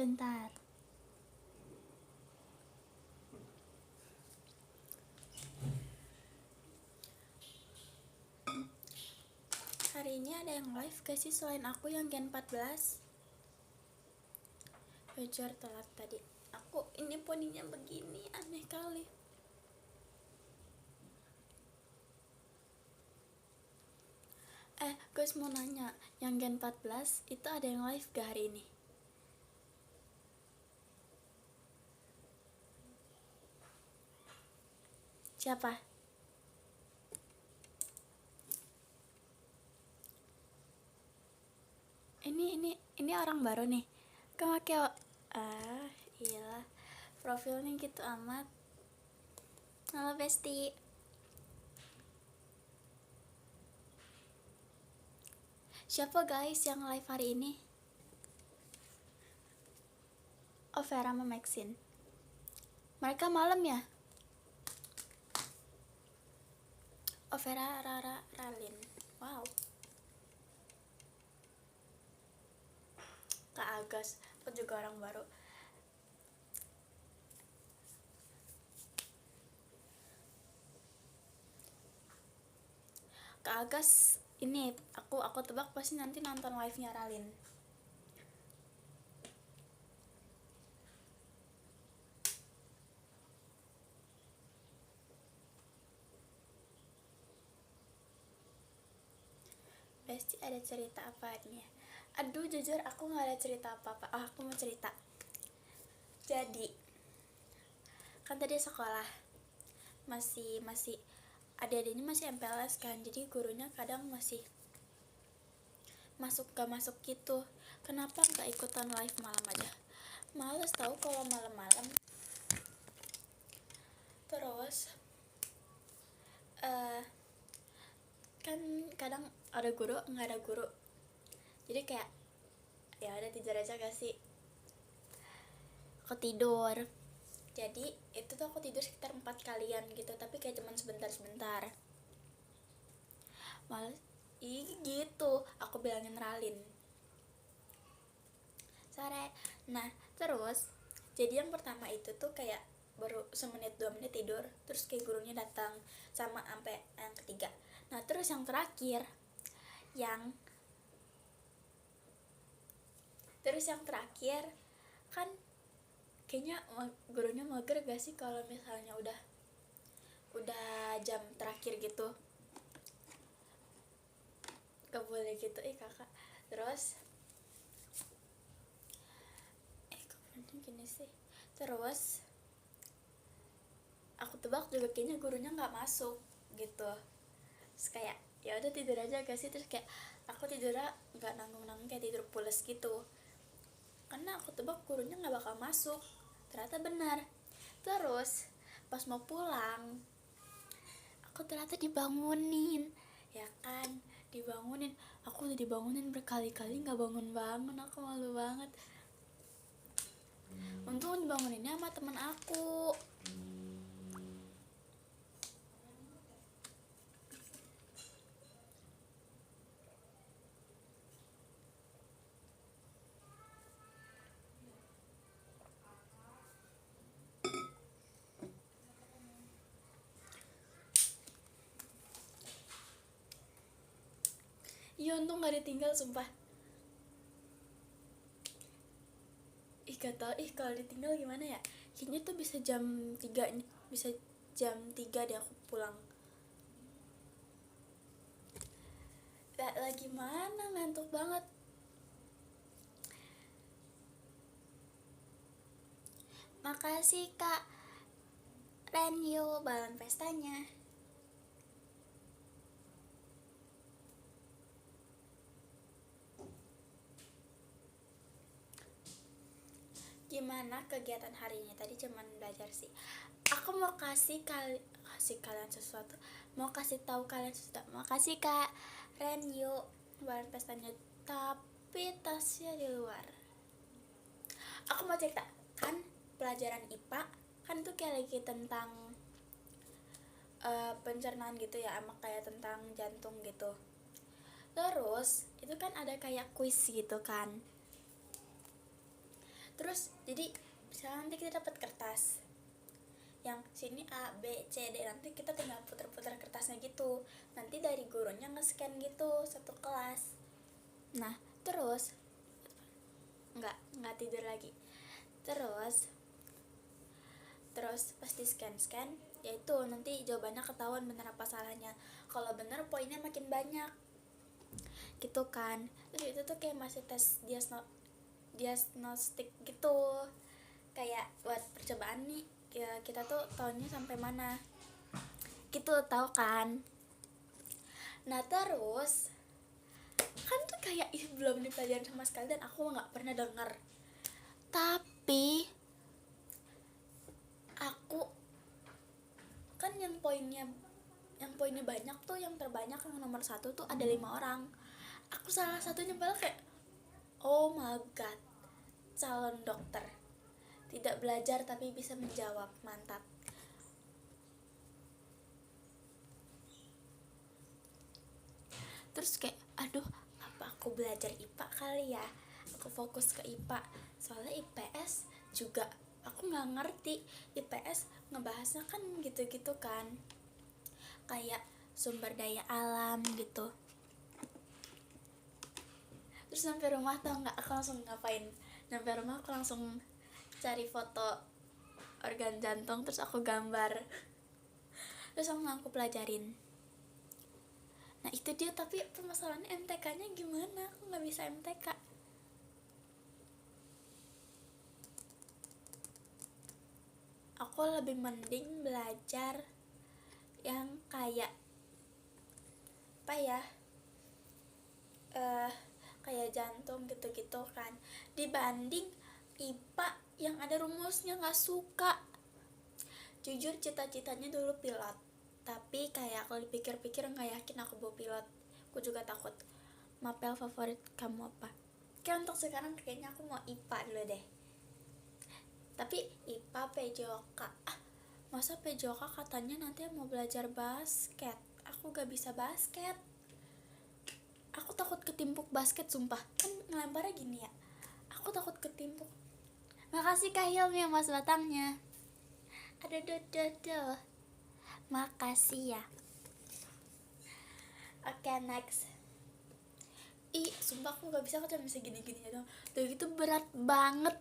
Bentar. Hari ini ada yang live gak sih selain aku yang Gen 14? Jujur telat tadi. Aku ini poninya begini, aneh kali. Guys mau nanya, yang Gen 14 itu ada yang live gak hari ini? Siapa? Ini orang baru nih. Iyalah. Profilnya gitu amat. Halo Besti. Siapa guys yang live hari ini? Oh, Vera sama Maxine. Mereka malam ya? Oh, Vera, Rara, Ralin. Wow. Kak Agas, aku juga orang baru. Kak Agas ini aku tebak pasti nanti nonton live-nya Ralin. Pasti ada cerita apa nih? Aduh jujur aku nggak ada cerita apa-apa. Aku mau cerita. Jadi kan tadi sekolah masih adik-adiknya masih MPLS kan, jadi gurunya kadang masih gak masuk gitu. Kenapa nggak ikutan live malam aja? Males tahu kalau malam-malam. Terus kan kadang ada guru nggak ada guru, jadi kayak ya udah tidur aja gak sih. Aku tidur, jadi itu tuh aku tidur sekitar 4 kalian gitu, tapi kayak cuman sebentar males gitu. Aku bilangin Ralin sore. Nah terus jadi yang pertama itu tuh kayak baru semenit 2 menit tidur, terus kayak gurunya datang sama sampai yang ketiga. Nah terus yang terakhir kan kayaknya gurunya mager gak sih kalau misalnya udah jam terakhir gitu, gak boleh gitu kakak. Terus gini sih, terus aku tebak juga kayaknya gurunya nggak masuk gitu. Terus kayak ya udah tidur aja gak sih. Terus kayak aku tidurnya nggak nanggung kayak tidur pules gitu, karena aku tebak gurunya nggak bakal masuk. Ternyata benar. Terus pas mau pulang aku ternyata dibangunin, ya kan, dibangunin. Aku udah dibangunin berkali-kali nggak bangun, aku malu banget. Untung dibanguninnya sama temen aku. Iya untung gak ditinggal sumpah. Gak tau kalau ditinggal gimana ya. Kayaknya tuh bisa jam 3 nih, bisa jam 3 deh aku pulang. Lagi mana, ngantuk banget. Makasih Kak Renyo balon pestanya. Gimana kegiatan hari ini? Tadi cuman belajar sih. Aku mau kasih kalian sesuatu. Mau kasih tahu kalian sesuatu. Makasih Kak Renyo balon pestanya, tapi tasnya di luar. Aku mau cerita, kan pelajaran IPA kan tuh kayak lagi tentang pencernaan gitu ya, sama kayak tentang jantung gitu. Terus itu kan ada kayak kuis gitu kan. Terus Terus jadi misalnya nanti kita dapat kertas yang sini A, B, C, D, nanti kita tinggal putar-putar kertasnya gitu. Nanti dari gurunya nge-scan gitu satu kelas. Nah, terus nggak tidur lagi. Terus pas di scan yaitu nanti jawabannya ketahuan bener apa salahnya. Kalau bener poinnya makin banyak gitu kan. Terus itu tuh kayak masih tes diagnostik gitu, kayak buat percobaan nih ya, kita tuh tahunnya sampai mana gitu, tahu kan. Nah terus kan tuh kayak belum dipelajarin sama sekali dan aku nggak pernah dengar. Tapi aku kan yang poinnya banyak tuh, yang terbanyak, yang nomor 1 tuh ada 5 orang. Aku salah satunya, padahal kayak oh my god, calon dokter, tidak belajar tapi bisa menjawab, mantap. Terus kayak aduh, apa aku belajar IPA kali ya, aku fokus ke IPA, soalnya IPS juga aku nggak ngerti. IPS ngebahasnya kan gitu-gitu kan, kayak sumber daya alam gitu. Terus sampai rumah tau nggak aku langsung ngapain? Sampai rumah aku langsung cari foto organ jantung, terus aku gambar, terus aku pelajarin. Nah itu dia, tapi permasalahannya MTK-nya gimana? Aku nggak bisa MTK. Aku lebih mending belajar yang kayak apa ya, kayak jantung gitu-gitu kan, dibanding IPA yang ada rumusnya. Nggak suka, jujur cita-citanya dulu pilot, tapi kayak kalau dipikir-pikir nggak yakin aku bawa pilot. Aku juga takut. Mapel favorit kamu apa? Kayak untuk sekarang kayaknya aku mau IPA dulu deh. Tapi IPA PJOK, masa PJOK katanya nanti mau belajar basket. Aku gak bisa basket, aku takut ketimpuk basket, sumpah. Kan ngelemparnya gini ya, aku takut ketimpuk. Makasih Kak Hilmi yang mas batangnya. Aduh, makasih ya. Oke, next. Sumpah aku gak bisa, aku cuma bisa gini-gini doang. Tuh gitu berat banget.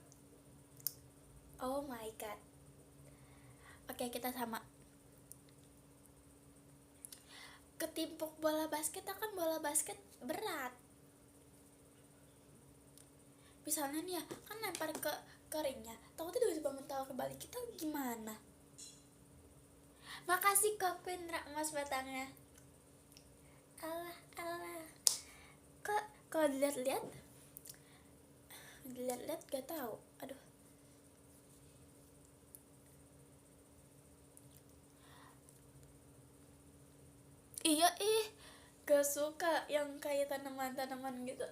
Oh my god. Oke, kita sama. Ketimpuk bola basket, kan bola basket berat. Misalnya nih ya, kan lempar ke ringnya, takutnya tiba-tiba mental kebalik, kita gimana? Makasih Kak Pendra mas batangnya. Alah. Kok kalau dilihat-lihat gak tahu. Aduh. Iya gak suka yang kayak tanaman-tanaman gitu.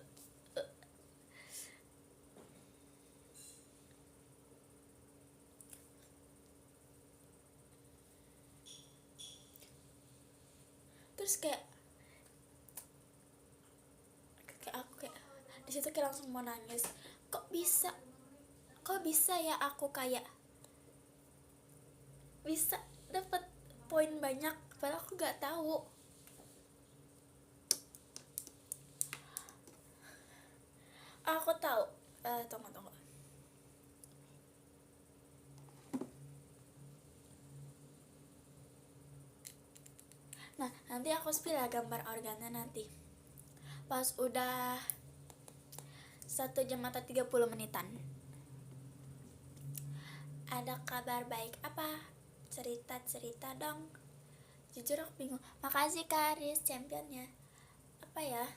Terus kayak aku kayak di situ kayak langsung mau nangis. Kok bisa ya aku kayak bisa dapat poin banyak padahal aku gak tahu. Aku tahu. Tunggu. Nah, nanti aku spill ya gambar organnya nanti. Pas udah 1 jam atau 30 menitan. Ada kabar baik apa? Cerita dong. Jujur aku bingung. Makasih Karis championnya. Apa ya?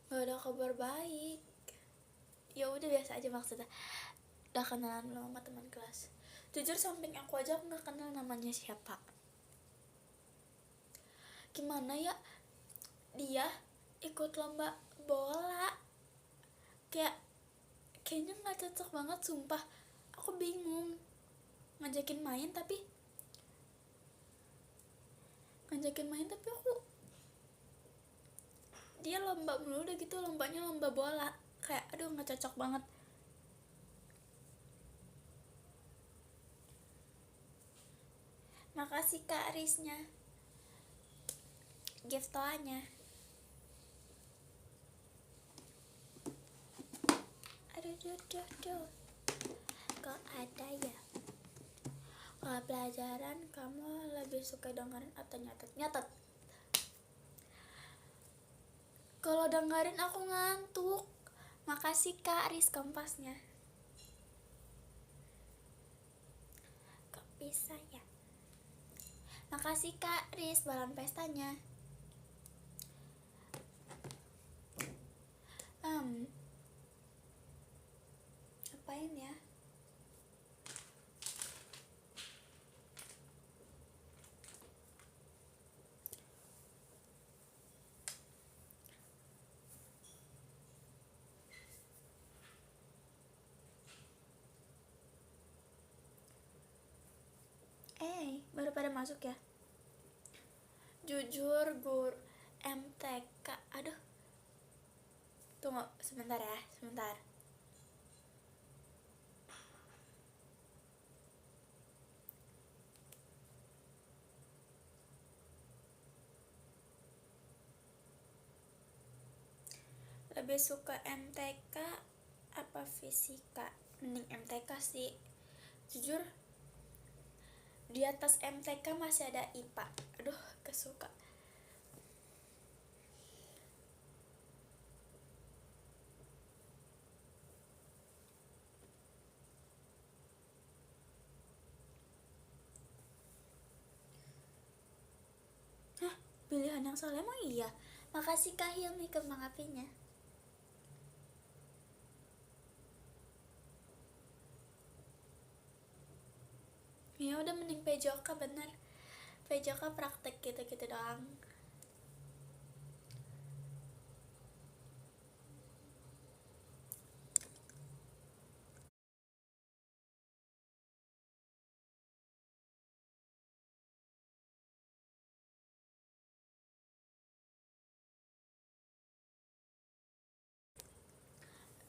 Gak ada kabar baik. Ya udah biasa aja maksudnya. Udah kenalan belum sama teman kelas? Jujur samping aku aja aku nggak kenal namanya siapa. Gimana ya dia ikut lomba bola, kayaknya nggak cocok banget, sumpah. Aku bingung ngajakin main tapi aku dia lomba mulu udah gitu, lombanya lomba bola. kayak aduh nggak cocok banget. Makasih Kak Risnya, giftoannya. Aduh duh, kok ada ya. Kalau pelajaran kamu lebih suka dengerin atau nyatet? Kalau dengerin aku ngantuk. Makasih Kak Riz kompasnya. Kok bisa ya? Makasih Kak Riz balon pestanya. Apain ya? Baru pada masuk ya? Jujur gur MTK. Aduh. Tunggu sebentar ya, sebentar. Lebih suka MTK apa fisika? Mending MTK sih. Jujur di atas MTK masih ada IPA. Aduh, kesuka. Hah, pilihan yang salah emang iya? Makasih Kak Hilmi kembang apinya. Ya udah mending PJOK bener. PJOK praktek gitu-gitu doang.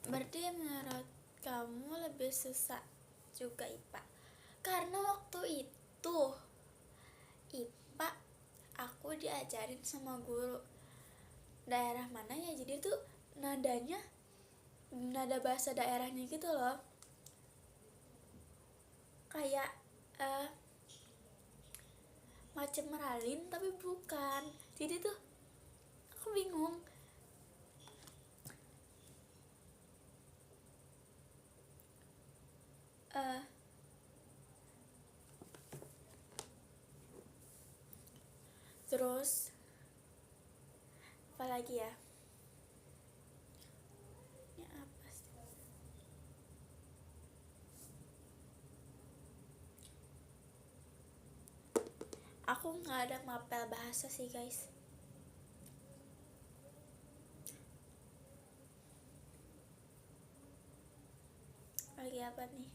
Berarti menurut kamu lebih susah juga IPA? Karena waktu itu IPA aku diajarin sama guru daerah mana ya, jadi tuh nadanya nada bahasa daerahnya gitu loh, kayak macam meralin tapi bukan, jadi tuh aku bingung. Terus apalagi ya, ini apa sih? Aku nggak ada mapel bahasa sih guys. Lagi apa nih?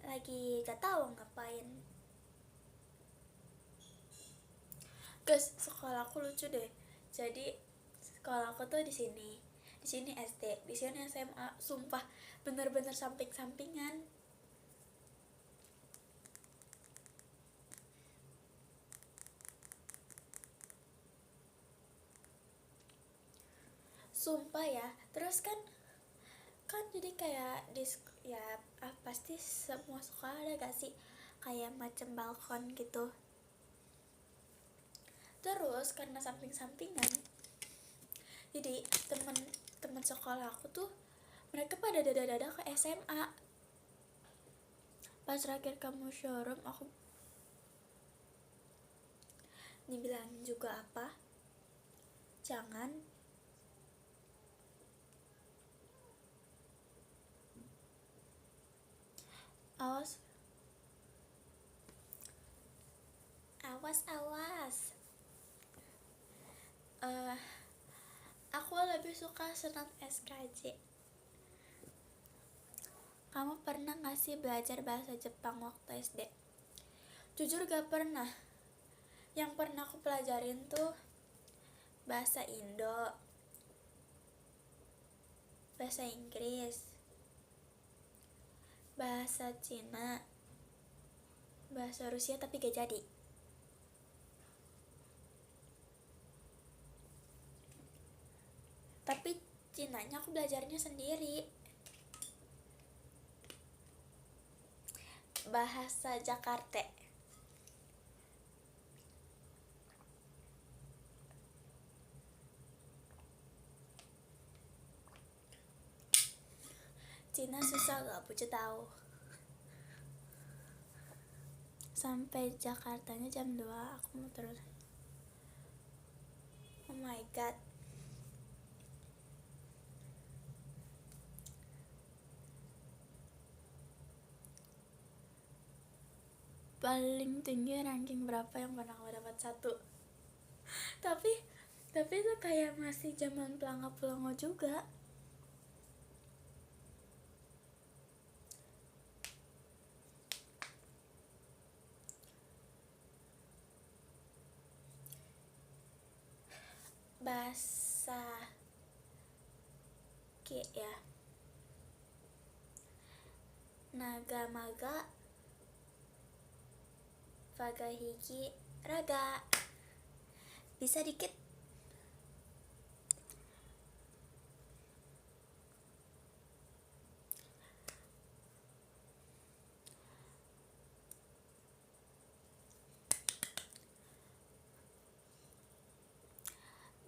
Lagi gak tahu ngapain. Guys, sekolah aku lucu deh. Jadi sekolah aku tuh di sini SD, di sini SMA, sumpah bener-bener samping-sampingan. Sumpah ya. Terus kan jadi kayak ya pasti semua sekolah ada gak sih kayak macam balkon gitu. Terus karena samping-sampingan, jadi temen sekolah aku tuh mereka pada dada-dada ke SMA. Pas terakhir kamu showroom aku dibilangin juga apa, jangan. Awas, awas. Aku lebih suka senam SKJ. Kamu pernah gak sih belajar bahasa Jepang waktu SD? Jujur gak pernah. Yang pernah aku pelajarin tuh bahasa Indo, bahasa Inggris, bahasa Cina, bahasa Rusia tapi gak jadi. Tapi Cinanya aku belajarnya sendiri. Bahasa Jakarta. Cina susah gak punya tahu. Sampai Jakartanya jam 2 aku mau terus. Oh my god. Paling tinggi ranking berapa yang pernah aku dapat? 1. tapi itu kayak masih zaman pelangga-pelongo juga. Bahasa K ya, naga maga vaga higi raga, bisa dikit.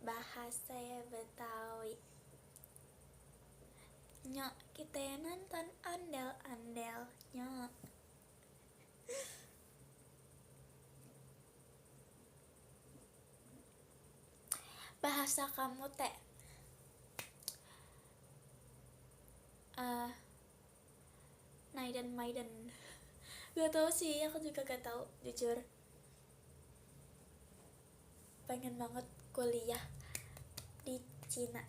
Bahasa ya Betawi. Nyok, kita nonton ondel-ondel. Nyok. Bahasa kamu teh Maiden. Gak tau sih, aku juga gak tahu jujur. Pengen banget kuliah di Cina.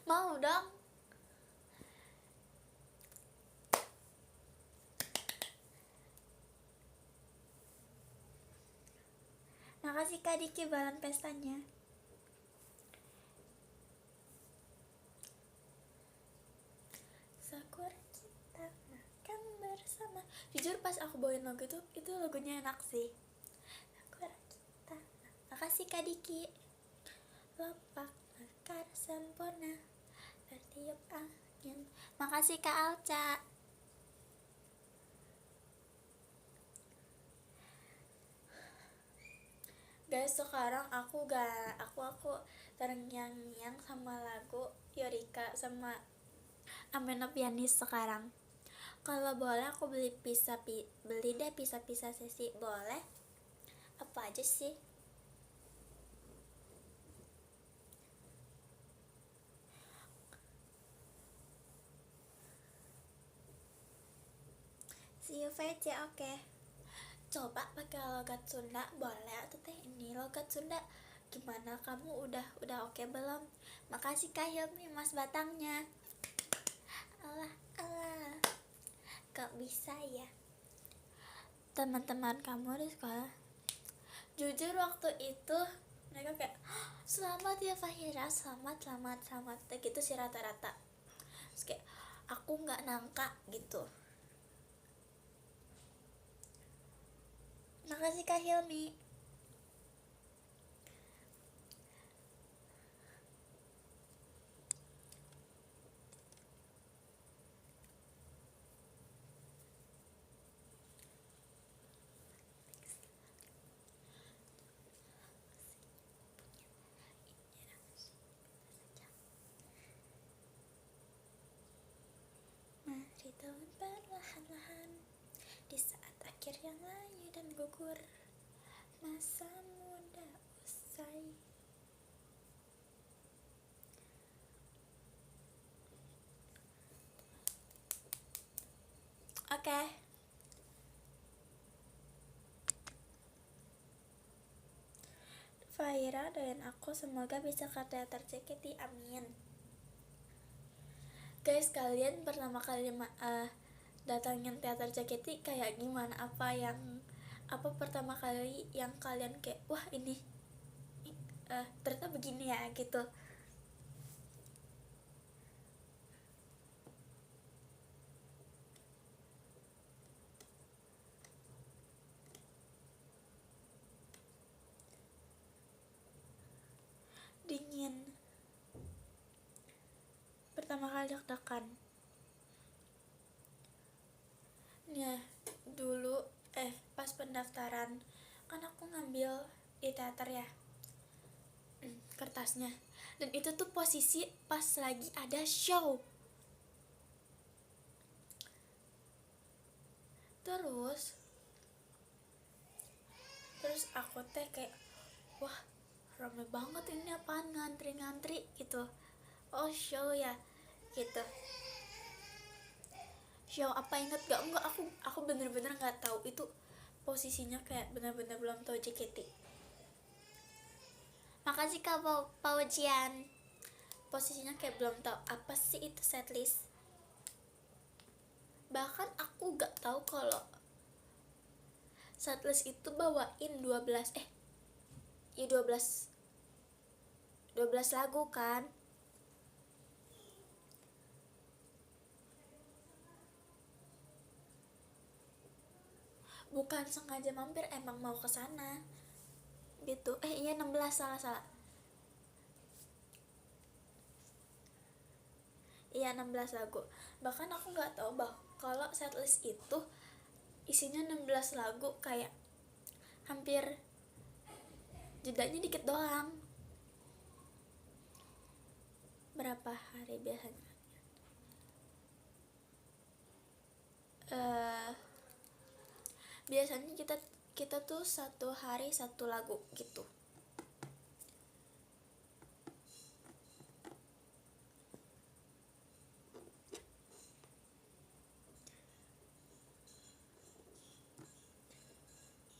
Mau dong. Makasih Kak Diki balan pestanya. Sakura kita makan bersama. Jujur pas aku bawain lagu itu lagunya enak sih. Sakura kita. Makasih Kak Diki. Lopak mekar sempurna tertiup angin. Makasih Kak Alca. Guys, sekarang aku terngiang-ngiang sama lagu Yorika sama Amena Pianis sekarang. Kalau boleh aku beli deh pisah-pisah sesi, boleh? Apa aja sih? See you VC, oke. Coba pakai logat Sunda, boleh atau teh ini logat Sunda. Gimana kamu udah oke belum? Makasih Kak Hilmi Mas Batangnya. Allah, kok bisa ya? Teman-teman kamu di sekolah, jujur waktu itu mereka kayak selamat ya Fahira, selamat gitu sih rata-rata. Terus kayak aku nggak nangka gitu. Makasih Kak Hilmi. Mari tahun perlahan-lahan di saat akhir yang layu dan gugur, masa muda usai. Oke. Faira doain aku semoga bisa ke teater JKT, amin. Guys, kalian pertama kali datangin teater JKT kayak gimana? Apa pertama kali yang kalian kayak wah ini ternyata begini ya gitu. Dingin. Pertama kali deg-degan. Nah, dulu pas pendaftaran kan aku ngambil di teater ya kertasnya, dan itu tuh posisi pas lagi ada show. Terus aku teh kayak wah rame banget ini, apaan ngantri-ngantri gitu. Oh show ya gitu. Show apa, inget gak? Enggak, aku bener-bener nggak tahu itu posisinya, kayak bener-bener belum tahu JKT. Makasih Kak Paujian. Posisinya kayak belum tahu apa sih itu setlist. Bahkan aku gak tahu kalau setlist itu bawain 12 lagu kan. Bukan sengaja mampir, emang mau ke sana gitu. Iya 16, salah. Iya 16 lagu. Bahkan aku nggak tahu kalau setlist itu isinya 16 lagu, kayak hampir jedanya dikit doang. Berapa hari biasanya? Biasanya kita tuh satu hari satu lagu gitu.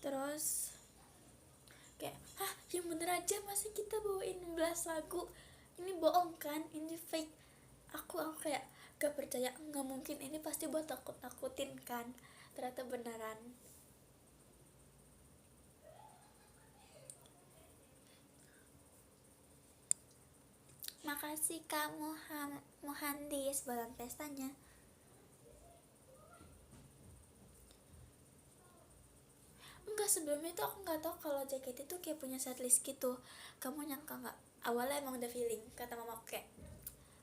Terus kayak yang bener aja, masa kita bawain 16 lagu, ini bohong kan, ini fake. Aku kayak gak percaya, nggak mungkin, ini pasti buat takut-takutin kan. Ternyata beneran. Makasih Kak Muhandis bulan pestanya. Enggak, sebelumnya tuh aku nggak tahu kalau JKT itu kayak punya setlist gitu. Kamu nyangka nggak? Awalnya emang udah feeling, kata mama kayak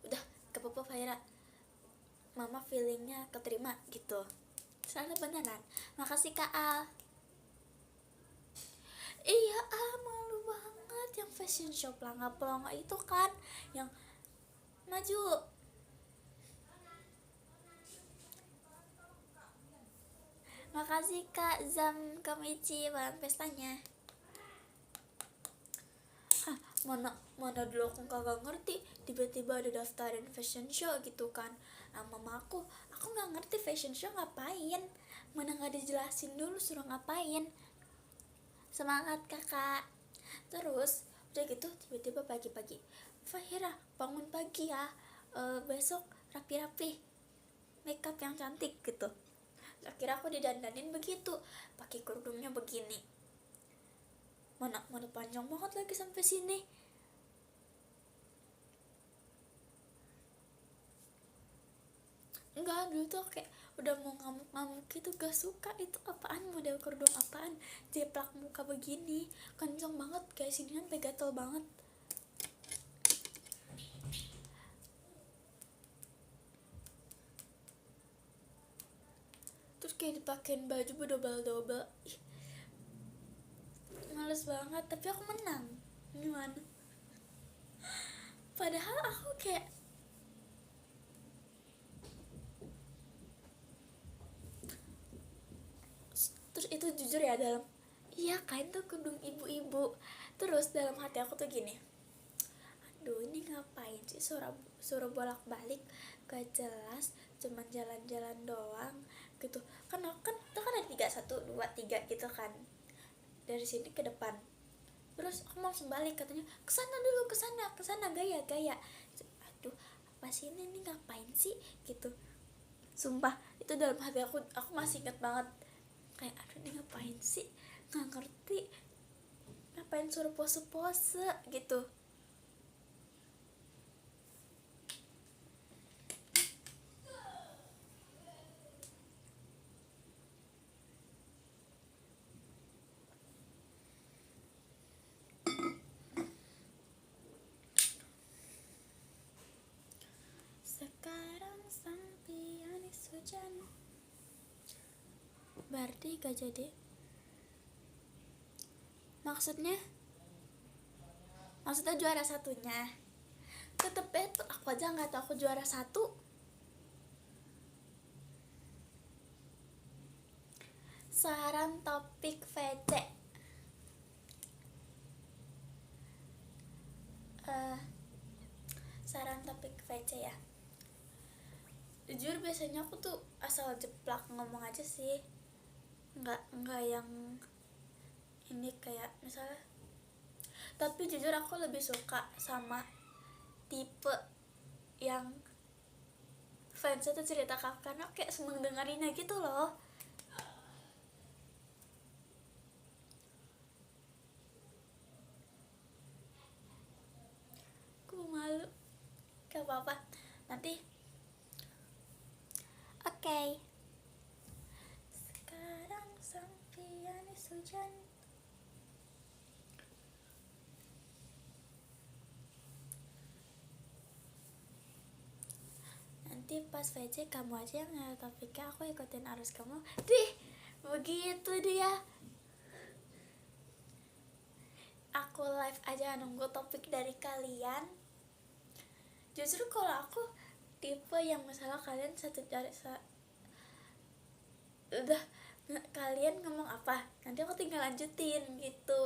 udah gak apa-apa Faira, mama feelingnya keterima gitu. Soalnya beneran. Makasih Kak Al. Iya malu banget yang fashion show pelangga-pelangga itu kan, yang maju. Makasih Kak Zam Kamichi bulan pestanya. Mana dulu aku kagak ngerti, tiba-tiba ada daftarin fashion show gitu kan. Mama aku nggak ngerti fashion show ngapain, mana nggak dijelasin dulu suruh ngapain. Semangat kakak. Terus udah gitu tiba-tiba pagi-pagi, Fahira bangun pagi ya, besok rapi-rapi, makeup yang cantik gitu. Akhirnya aku didandanin begitu, pakai kerudungnya begini, mana panjang banget lagi sampai sini. Enggak, dulu tuh kayak udah mau ngamuk-ngamuk gitu, gak suka. Itu apaan, model kerudung apaan, jeplak muka begini, kenceng banget guys, ini sampai gatel banget. Terus kayak dipakein baju double-double, males banget. Tapi aku menang, gimana? Padahal aku kayak terus itu jujur ya, dalam iya kain tuh kerudung ibu-ibu. Terus dalam hati aku tuh gini, aduh ini ngapain sih suruh bolak-balik, gak jelas, cuman jalan-jalan doang gitu kan. Itu kan ada 3, 1, 2, 3 gitu kan, dari sini ke depan. terus aku mau langsung balik, katanya kesana dulu, kesana gaya. Aduh, apa sih ini ngapain sih gitu. Sumpah itu dalam hati aku masih inget banget, kayak aduh ini ngapain sih, nggak ngerti ngapain suruh pose-pose gitu. Sekarang sang pianis hujan, berarti gak jadi. Maksudnya juara satunya tetep tuh aku aja nggak tahu aku juara satu. Saran topik VC, saran topik VC ya. Jujur biasanya aku tuh asal jeplak ngomong aja sih, nggak yang ini kayak misalnya. Tapi jujur aku lebih suka sama tipe yang fansnya tuh cerita karena kayak seneng dengerinnya gitu loh. Aku malu, gak apa-apa nanti. Oke. Sekarang sang pianis hujan, nanti pas VC kamu aja yang ngasih topiknya, aku ikutin arus kamu. Dih, begitu dia. Aku live aja nunggu topik dari kalian. Justru kalau aku tipe yang misalnya kalian udah kalian ngomong apa, nanti aku tinggal lanjutin gitu.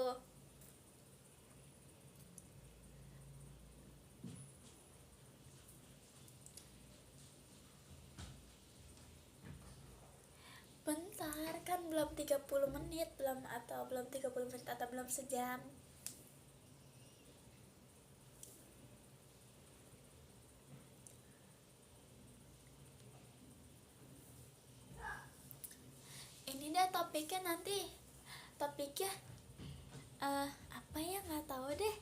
Bentar, kan belum 30 menit, belum 30 menit atau belum sejam. Ini deh topiknya nanti. Topiknya apa ya, nggak tahu deh.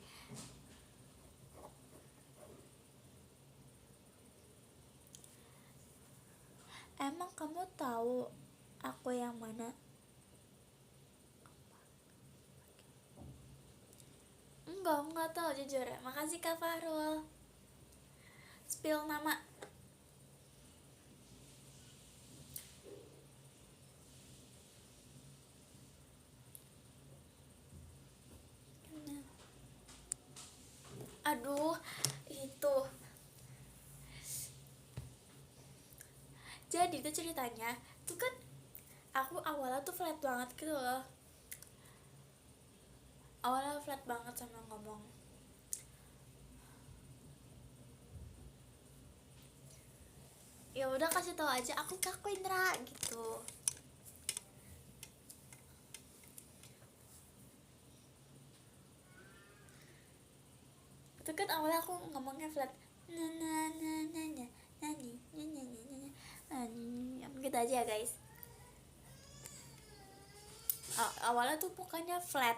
Emang kamu tahu aku yang mana? Enggak tahu jujur. Makasih Kak Farul. Spill nama. Aduh, itu. Jadi itu ceritanya, tuh kan aku awalnya tuh flat banget gitu loh. Awalnya flat banget sama ngomong. Ya udah kasih tahu aja aku Kak Indra gitu. Itu kan awalnya aku ngomongnya flat. Gitu aja ya guys. Awalnya tuh mukanya flat.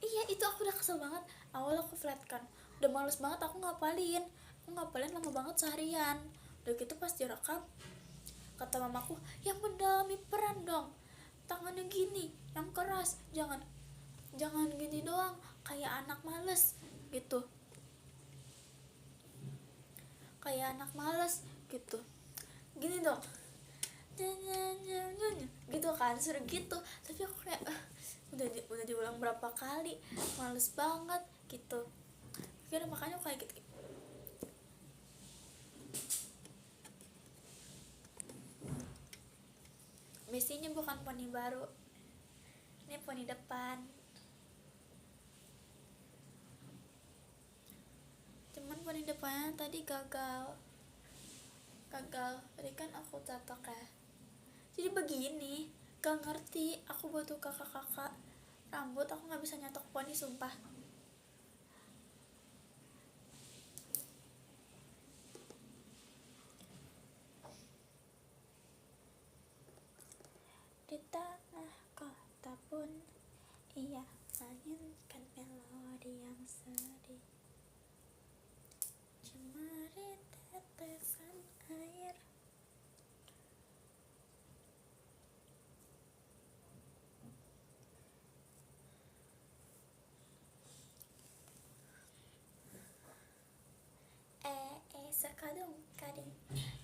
Iya itu aku udah kesel banget. Awalnya aku flat kan, udah males banget aku ngapalin lama banget seharian. Udah gitu pas direkam kata mamaku, yang mendalami peran dong, tangannya gini yang keras, jangan gini doang kayak anak males gitu, gitu, gini dong gitu kan, suruh gitu. Tapi aku kayak udah diulang berapa kali, males banget gitu. Akhirnya makanya kayak gitu. Biasanya bukan poni baru, ini poni depan. Cuman poni depannya tadi gagal. Tadi kan aku tatok ya, jadi begini Gak ngerti, aku butuh kakak-kakak rambut, aku nggak bisa nyatok poni sumpah. Di tanah kota pun ia mainkan melodi yang sedih, cemari tetesan air. Sekadung kading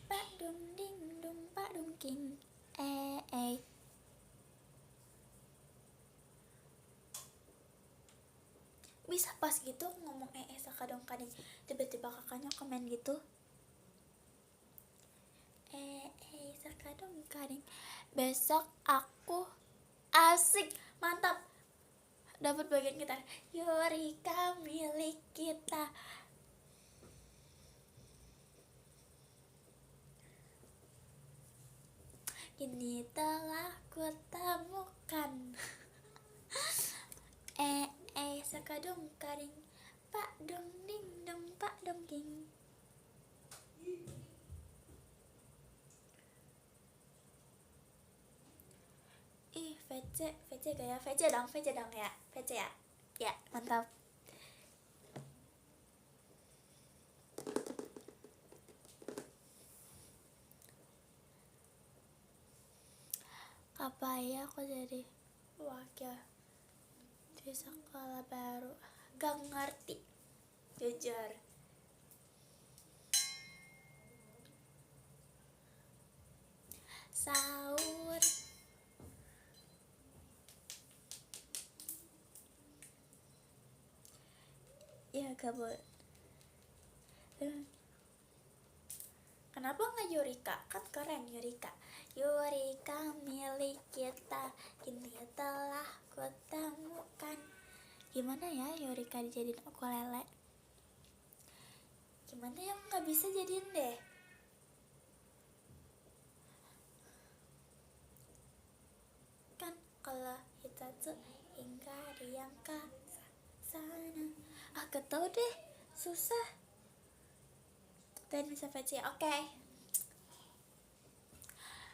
pak dung ding dung pak dung king. Bisa pas gitu aku ngomong sekadung kading, tiba-tiba kakaknya komen gitu. Sekadung kading, besok aku asik, mantap, dapat bagian gitar. Eureka milik kita. Ini telah kutemukan. Sekadung kading pak dong ding dong pak dong king. VC gak ya? VC dong ya. VC ya. Ya, mantap. Apa ya aku jadi wakil di sekolah baru? Gak ngerti, jujur. Sahur. Ya gak boleh. Kenapa nggak Yurika? Kan keren Yurika. Yurika milik kita, kini telah kutemukan. Gimana ya Yurika dijadiin ukulele? Gimana ya, nggak bisa jadiin deh. Kan kalau Hitatsu hingga diangkat sana. Gak tau deh, susah. Dan bisa VC, oke.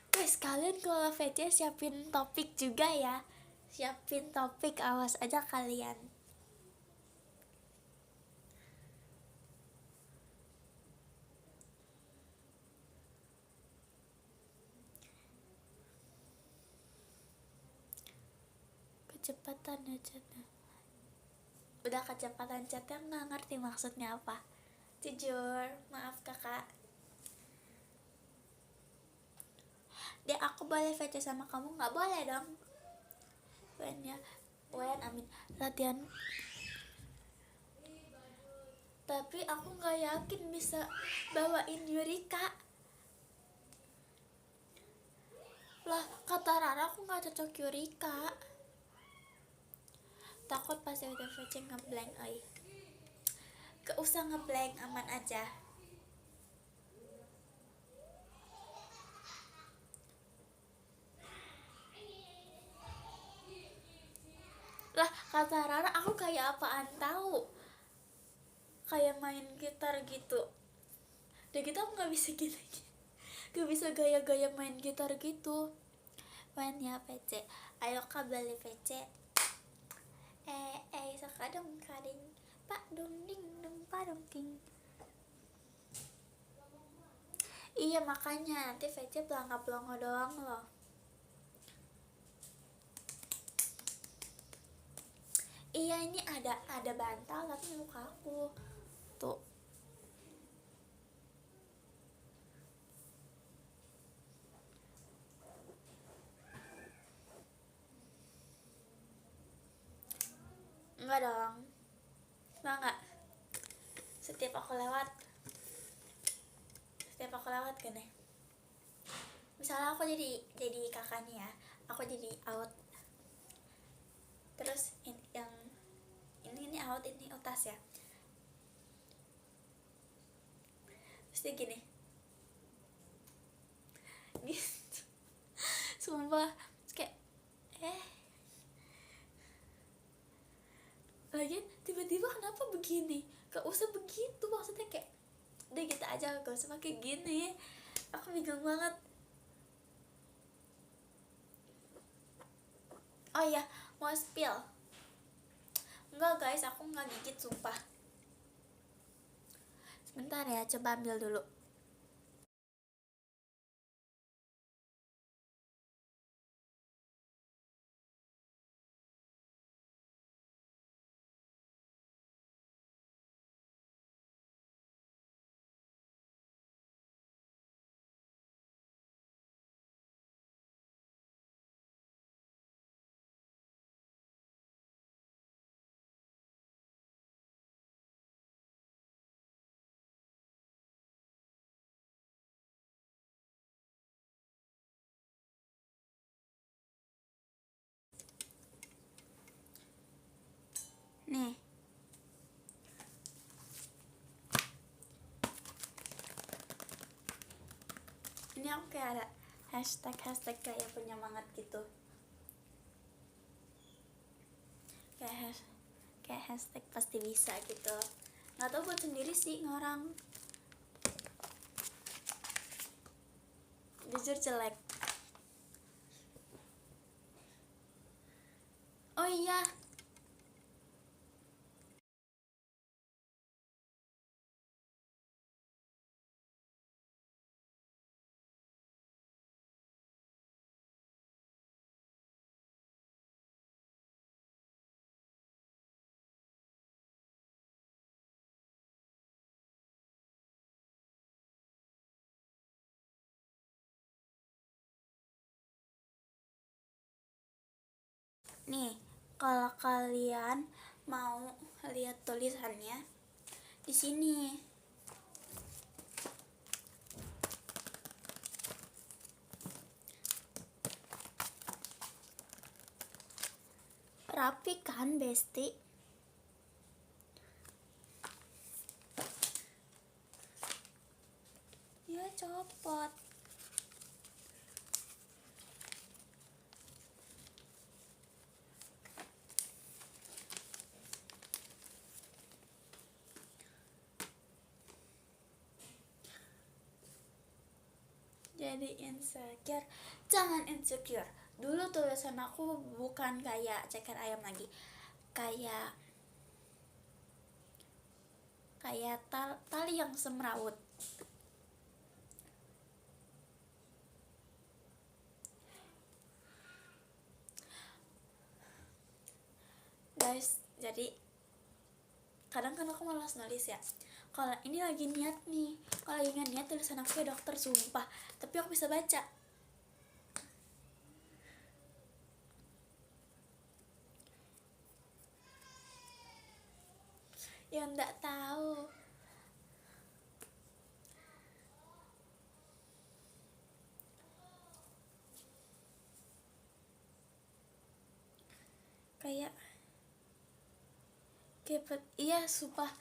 Guys, kalian kalau VC siapin topik juga ya. Siapin topik, awas aja kalian. Kecepatan ya chatnya. Udah kecepatan chatnya nggak ngerti maksudnya apa. Jujur, maaf kakak. Dek, aku boleh VC sama kamu? Nggak boleh dong. Amin. Latihan. Tapi aku nggak yakin bisa bawain Yurika. Lah, kata Rara aku nggak cocok Yurika. Takut pas udah VC ngeblank ay. Gak usah ngeblank, aman aja. Lah, kata Rara aku kayak apaan tahu, kayak main gitar gitu. Udah gitu aku nggak bisa gini, gak bisa gaya-gaya main gitar gitu. Main ya VC, ayo kak beli VC. Sekadung kading pak dong ding dong pak dong king. Iya makanya nanti VC pelangga-pelongo doang loh. Iya ini ada bantal tapi muka aku tuh. Enggak dong, enggak. Setiap aku lewat gini, misalnya aku jadi kakaknya ya, aku jadi out, terus yang ini out, ini utas ya, terus dia gini gitu. Sumpah kayak begini, gak usah begitu, maksudnya kayak udah gitu aja, gak usah pakai gini. Aku bingung banget. Oh iya, mau spill. Enggak guys, aku nggak gigit sumpah. Sebentar ya, coba ambil dulu. Nih, ini aku kayak ada hashtag kayak penyemangat gitu, kayak hashtag pasti bisa gitu. Nggak tahu buat sendiri sih ngorang, jujur jelek. Oh iya, nih kalau kalian mau lihat tulisannya di sini. Rapi kan, Besti? Ya copot. Jadi insecure, jangan insecure. Dulu tulisan aku bukan kayak ceker ayam lagi, kayak tali yang semrawut. Guys, jadi kadang kan aku malas nulis ya. Kalau ini lagi niat nih, kalau lagi nggak niat tulisan aku ya dokter sumpah, tapi aku bisa baca. Ya nggak tahu. Kayak iya sumpah.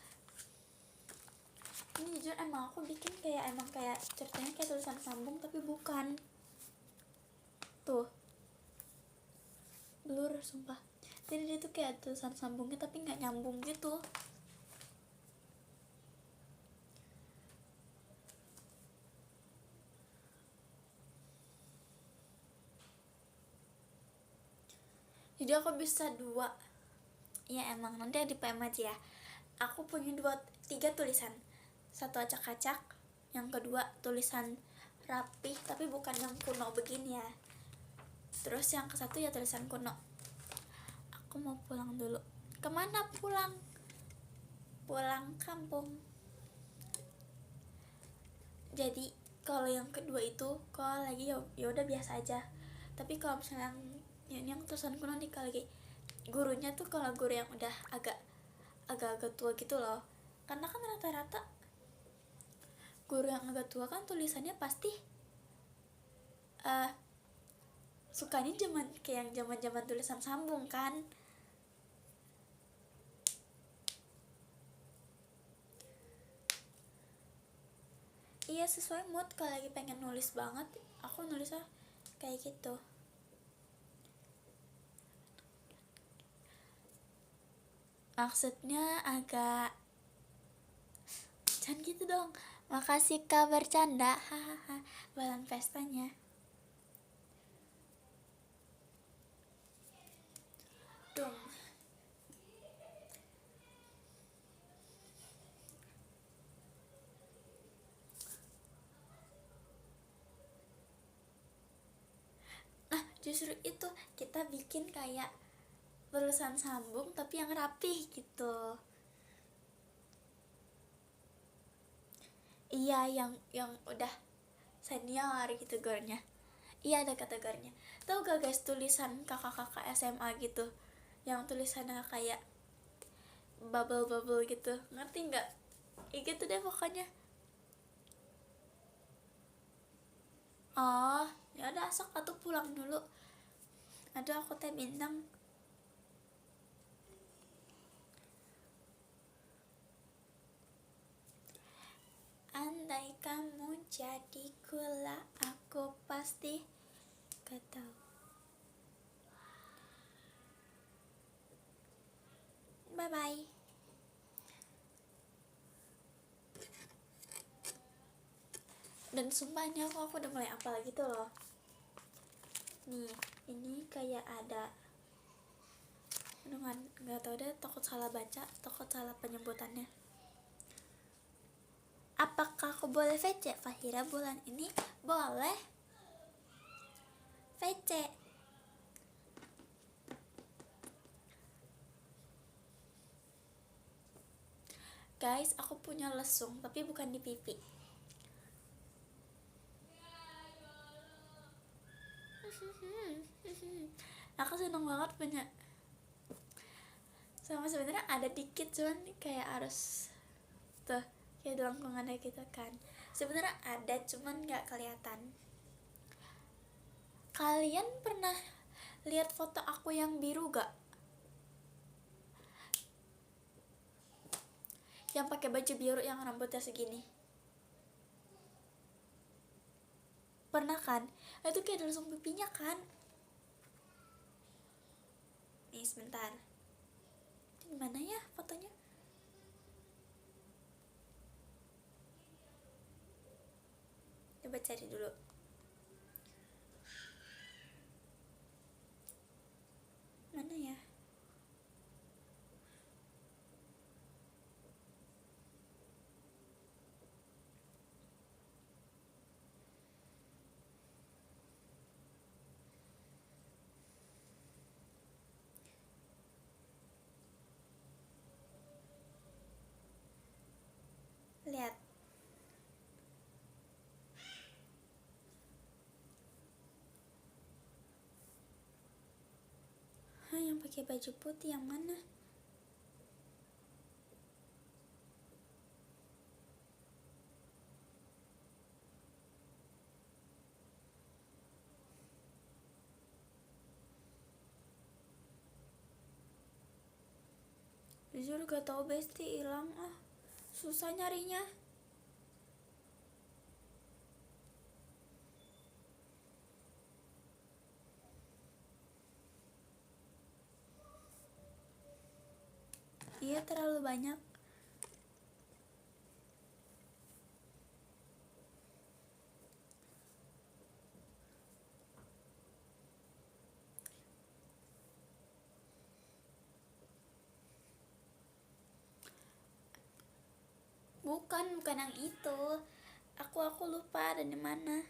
Ini jujur emang aku bikin kayak ceritanya kayak tulisan sambung tapi bukan. Tuh. Blur sumpah. Jadi dia tuh kayak tulisan sambungnya tapi nggak nyambung gitu. Jadi aku bisa 2. Ya emang nanti di PM aja ya. Aku punya 3 tulisan. 1 acak-acak, yang kedua tulisan rapih tapi bukan yang kuno begini ya. Terus yang ke satu ya tulisan kuno. Aku mau pulang dulu. Kemana pulang? Pulang kampung. Jadi kalau yang kedua itu kalau lagi ya udah biasa aja. Tapi kalau misalnya yang tulisan kuno nih, kalau lagi gurunya tuh, kalau guru yang udah agak tua gitu loh, karena kan rata-rata guru yang agak tua kan tulisannya pasti sukanya kayak yang zaman tulisan sambung kan. Iya sesuai mood, kalau lagi pengen nulis banget aku nulisnya kayak gitu. Maksudnya agak, jangan gitu dong. Makasih kak bercanda, hahaha. Bulan pestanya dong. Nah justru itu kita bikin kayak lulusan sambung tapi yang rapih gitu. Iya, yang udah senior gitu gornya. Iya ada kategorinya. Tahu gak guys tulisan kakak-kakak SMA gitu, yang tulisannya kayak bubble-bubble gitu, ngerti nggak? Gitu deh pokoknya. Oh ya udah, sok atau pulang dulu. Aduh aku teh bintang. Andai kamu jadi gula, aku pasti gak tahu. Bye bye. Dan sumpahnya aku udah mulai apal gitu loh. Nih ini kayak ada, aduh nggak tahu deh, takut salah baca, takut salah penyebutannya. Apakah aku boleh VC Fahira bulan ini? Boleh VC. Guys aku punya lesung tapi bukan di pipi. Aku seneng banget punya, sama sebenarnya ada dikit cuman kayak harus tuh kayak di lengkungannya gitu kan. Sebenarnya ada cuman nggak kelihatan. Kalian pernah lihat foto aku yang biru gak? Yang pakai baju biru yang rambutnya segini. Pernah kan? Itu kayak ada langsung pipinya kan? Nih sebentar. Di mana ya fotonya? Coba cari dulu. Mana ya? Lihat. Hah, yang pakai baju putih yang mana? Jujur gak tau besti, hilang ah. Susah nyarinya. Iya terlalu banyak. Bukan yang itu. Aku lupa ada di mana.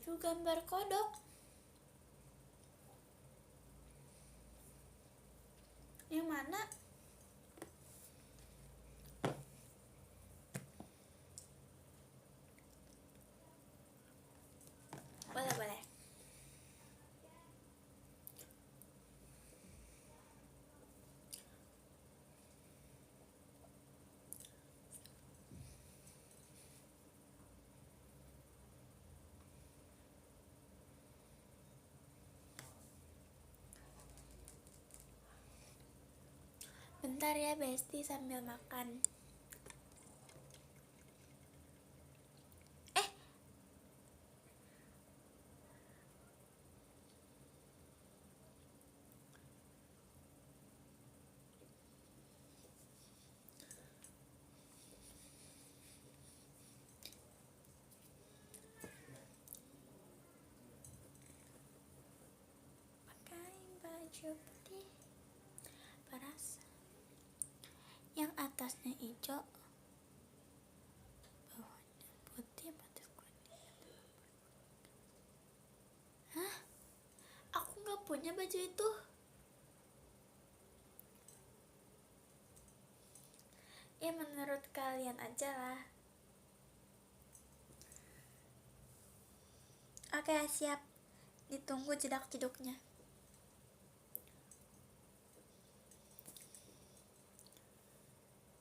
Aduh, gambar kodok. Yang mana? Boleh, boleh. Bentar ya Besti, sambil makan. Pakai baju putih paras, yang atasnya hijau, bawahnya putih, batas kuning. Hah? Aku nggak punya baju itu. Ya menurut kalian aja lah. Oke, siap. Ditunggu jedak-jeduknya.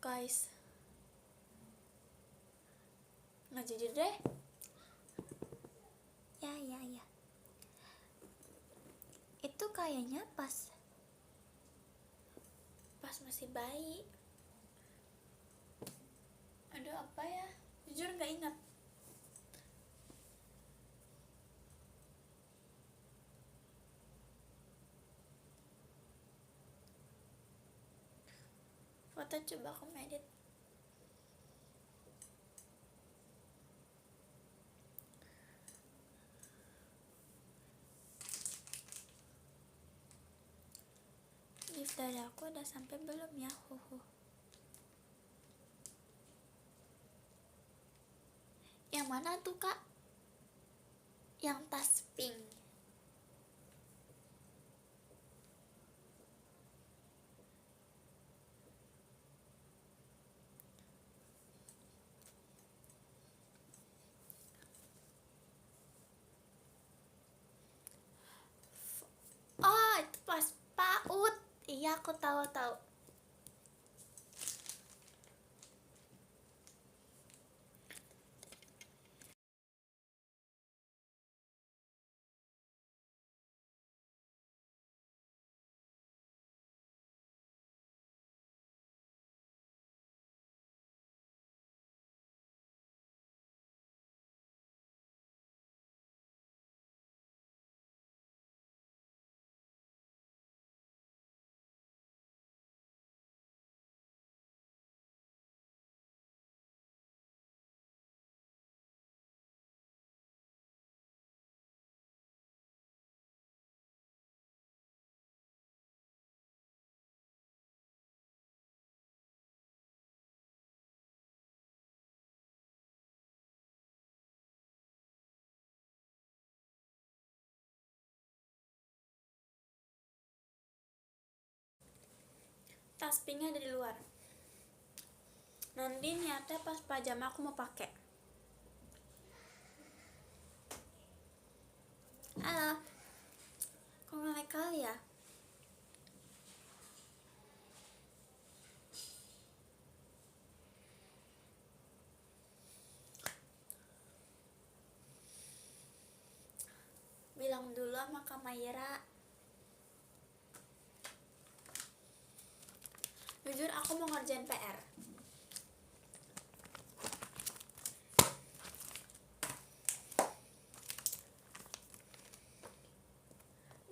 Guys, nggak jujur deh. Ya. Itu kayaknya pas masih bayi. Aduh, apa ya? Jujur nggak ingat. Foto coba aku edit. Gift dari aku udah sampai belum ya? Yang mana tuh kak? Yang tas pink. Oh, itu pas PAUD. Iya, aku tahu. Tas pinknya ada di luar. Nanti niatnya pas pajama aku mau pakai. Halo. Kok nge-lag kali ya? Bilang dulu sama Kak Mayra. Jujur aku mau ngerjain PR.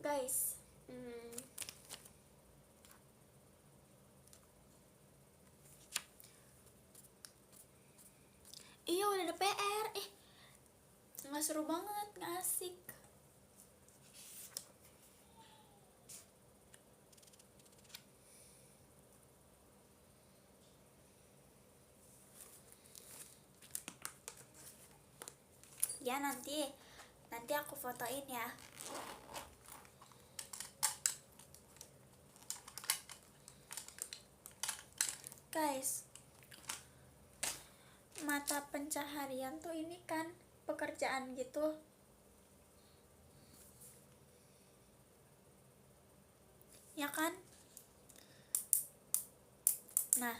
Guys, iya udah ada PR. Nggak seru banget, nggak asik. Ya nanti Nanti aku fotoin ya. Guys, mata pencaharian tuh ini kan pekerjaan gitu. Ya kan? Nah,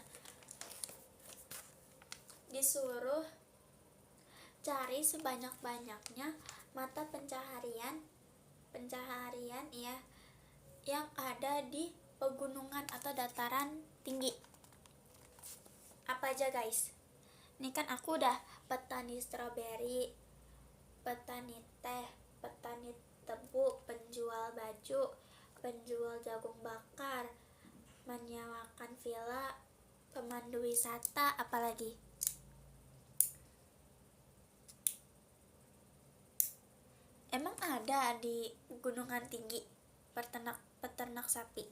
disuruh cari sebanyak-banyaknya mata pencaharian ya yang ada di pegunungan atau dataran tinggi. Apa aja guys? Ini kan aku udah petani stroberi, petani teh, petani tebu, penjual baju, penjual jagung bakar, menyewakan villa, pemandu wisata, apalagi. Emang ada di gunungan tinggi peternak sapi?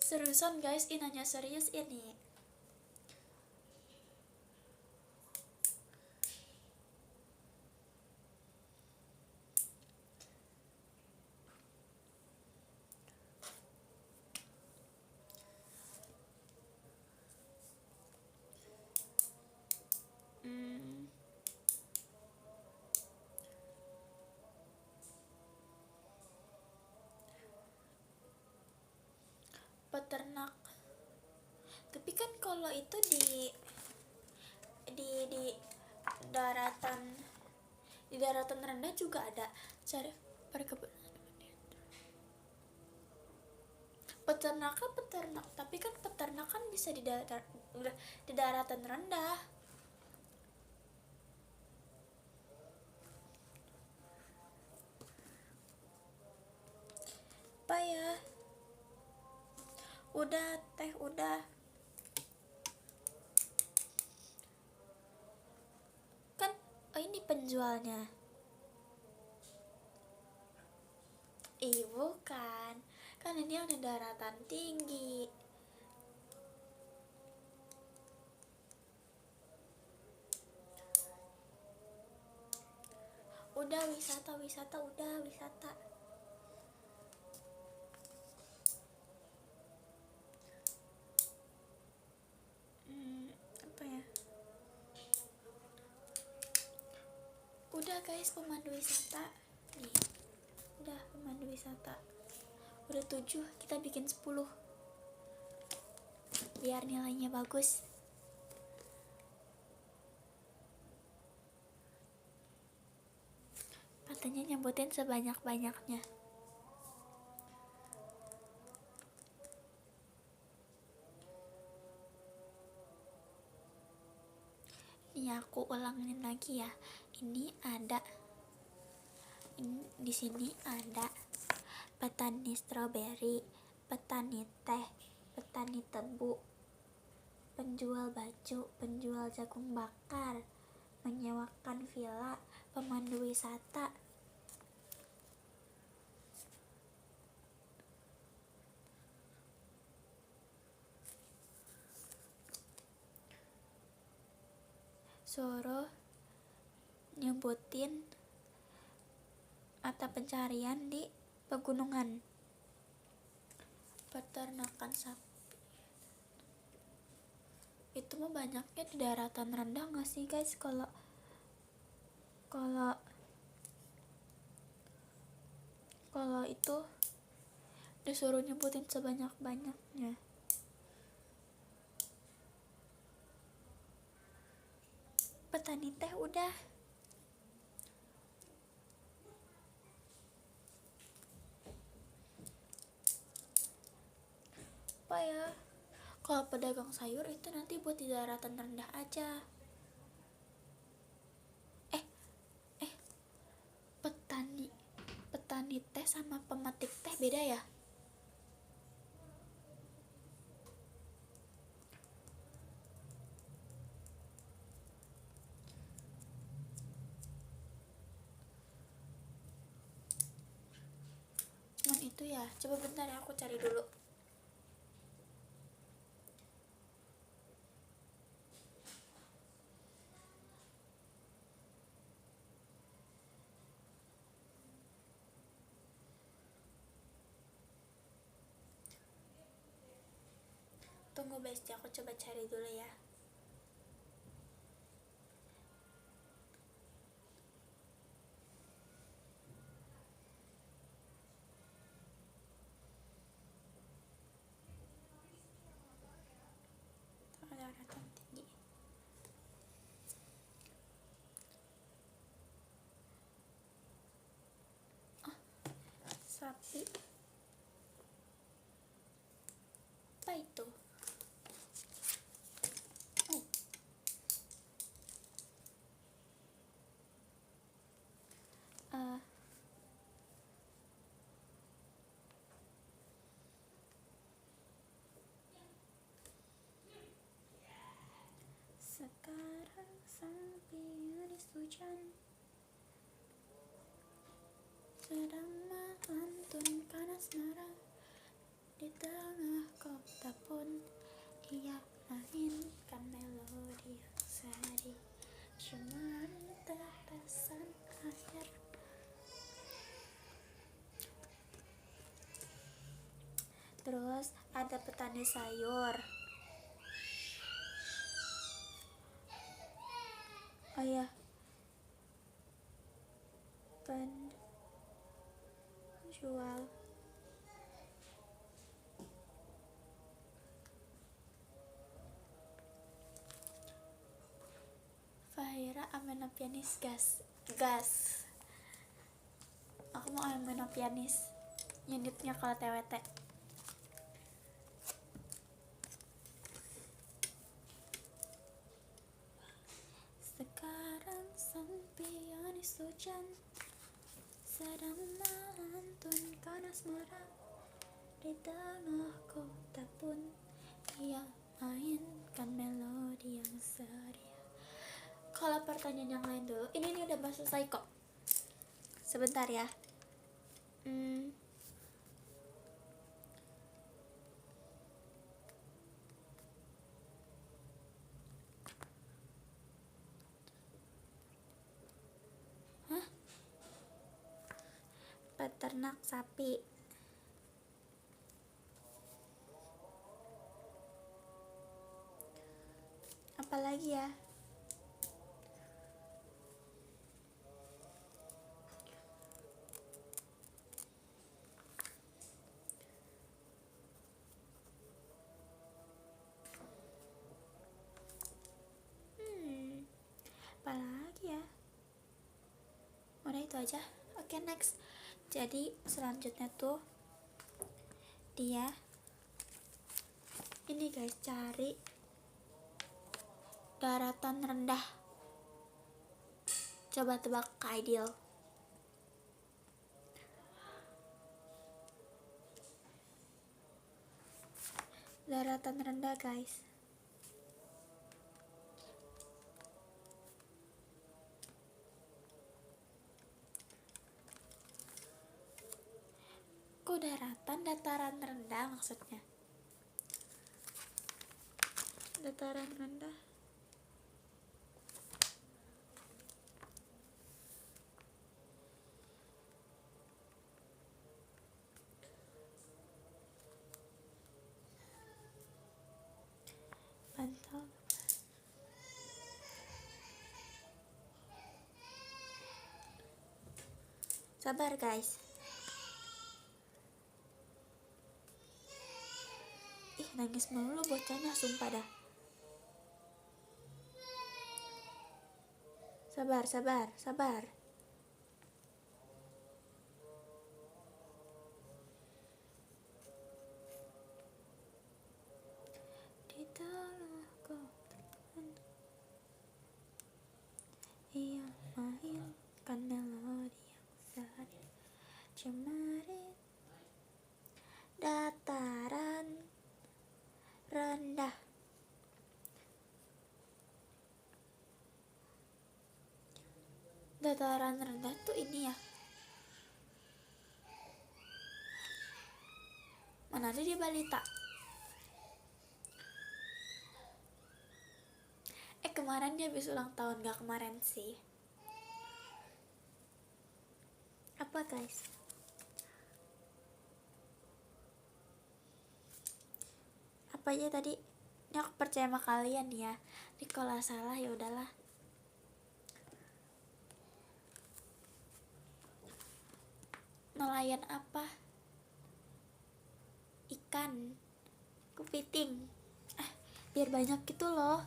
Seriusan guys, ini nanya serius ini. Peternak. Tapi kan kalau itu di daratan rendah juga ada cari perkebunan. Peternak, tapi kan peternak kan bisa di daratan rendah. Apa ya? Udah teh, udah. Kan ini penjualnya. Bukan. Kan ini yang di daratan tinggi. Udah wisata, udah wisata. Apa ya? Udah guys, pemandu wisata. Nih. Udah pemandu wisata. Udah 7, kita bikin 10. Biar nilainya bagus. Katanya nyebutin sebanyak-banyaknya. Ini aku ulangin lagi ya. Ini ada di sini ada petani stroberi, petani teh, petani tebu, penjual baju, penjual jagung bakar, menyewakan villa, pemandu wisata. Suruh nyebutin mata pencarian di pegunungan. Peternakan sapi itu mah banyaknya di daratan rendah nggak sih guys? Kalau itu disuruh nyebutin sebanyak-banyaknya. Petani teh udah. Apa ya? Kalau pedagang sayur itu nanti buat di daratan rendah aja. Petani teh sama pemetik teh beda ya? Cuman itu ya. Coba bentar ya, aku cari dulu. Tunggu besti, aku coba cari dulu ya. Daratan tinggi. Sapi. Apa itu? Oh. Sekarang sapi iris hujan sedang melantunkan asmara di tengah kota pun ia mainkan melodi yang sedih, cuma tetesan air. Terus ada petani sayur. Oh ya, penjual. Fahira Amena pianis gas. Aku mau Amena pianis. Unitnya kalau TWT. Sekarang sang pianis hujan sedang melantunkan asmara di tengah kota pun ia mainkan melodi yang sedih. Kalau pertanyaan yang lain dulu, ini udah selesai kok. Sebentar ya. Peternak sapi. Apalagi ya? Apalagi ya? Udah itu aja. Oke, next. Jadi selanjutnya tuh dia ini guys, cari daratan rendah. Coba tebak ideal. Daratan rendah guys. Kok daratan, dataran rendah maksudnya? Dataran rendah. Pantau. Sabar guys. Nangis melulu bocahnya, sumpah dah. Sabar. Di tengah kota ia mainkan melodi yang sedih, cemari dataran rendah. Dataran rendah tuh ini ya. Mana ada di balita? Kemarin dia habis ulang tahun, gak kemarin sih. Apa guys? Apa aja tadi? Ini aku percaya sama kalian ya. Ini kalau salah ya udahlah. Nelayan apa? Ikan. Kepiting. Biar banyak gitu loh.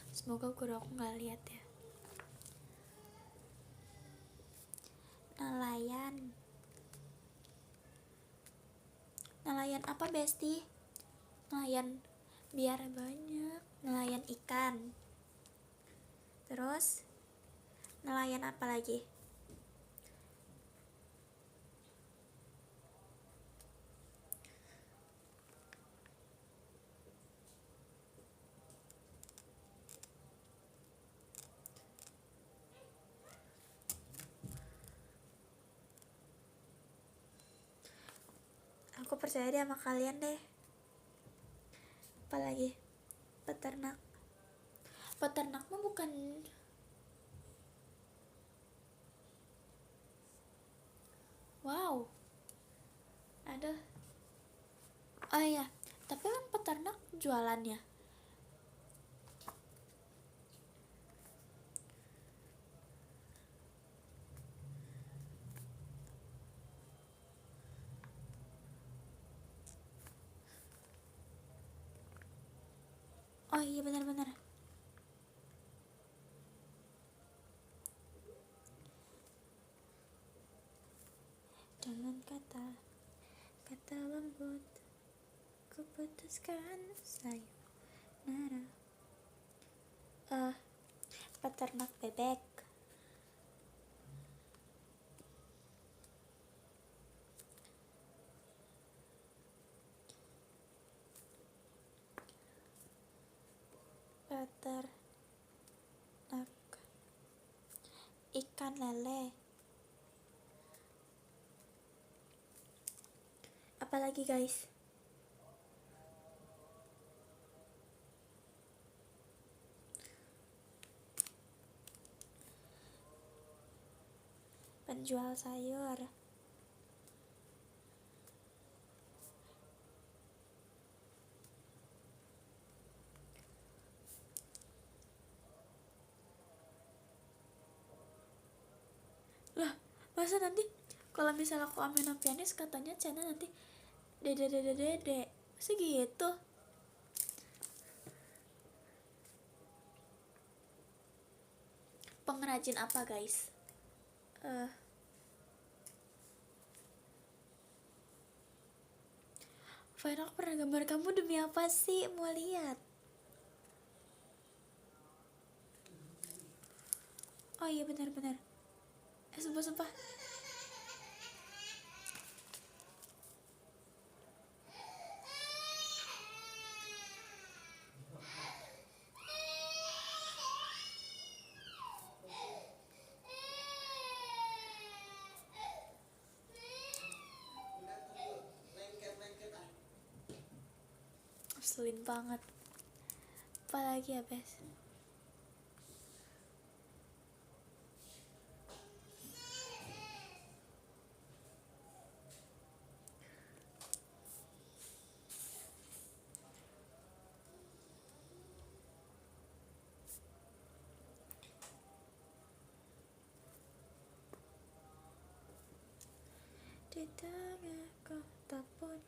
Semoga guru aku nggak lihat ya. Nelayan. Nelayan apa Besti? Nelayan biar banyak. Nelayan ikan. Terus nelayan apa lagi? Aku percaya deh sama kalian deh. Apalagi peternak. Peternak mah bukan. Wow. Ada. Oh iya, tapi kan peternak jualannya. Oh iya benar-benar. Dengan kata lembut, kuputuskan sayonara. Peternak bebek. Peternak ikan lele. Apalagi guys? Penjual sayur. Lah, masa nanti kalau misalnya aku ambil pianis katanya channel nanti dede masa gitu? Pengrajin apa guys? Fine, aku pernah gambar kamu demi apa sih? Mau lihat? Oh iya benar-benar. Sumpah. Selin banget. Apalagi ya Bes? Di tengah kota pun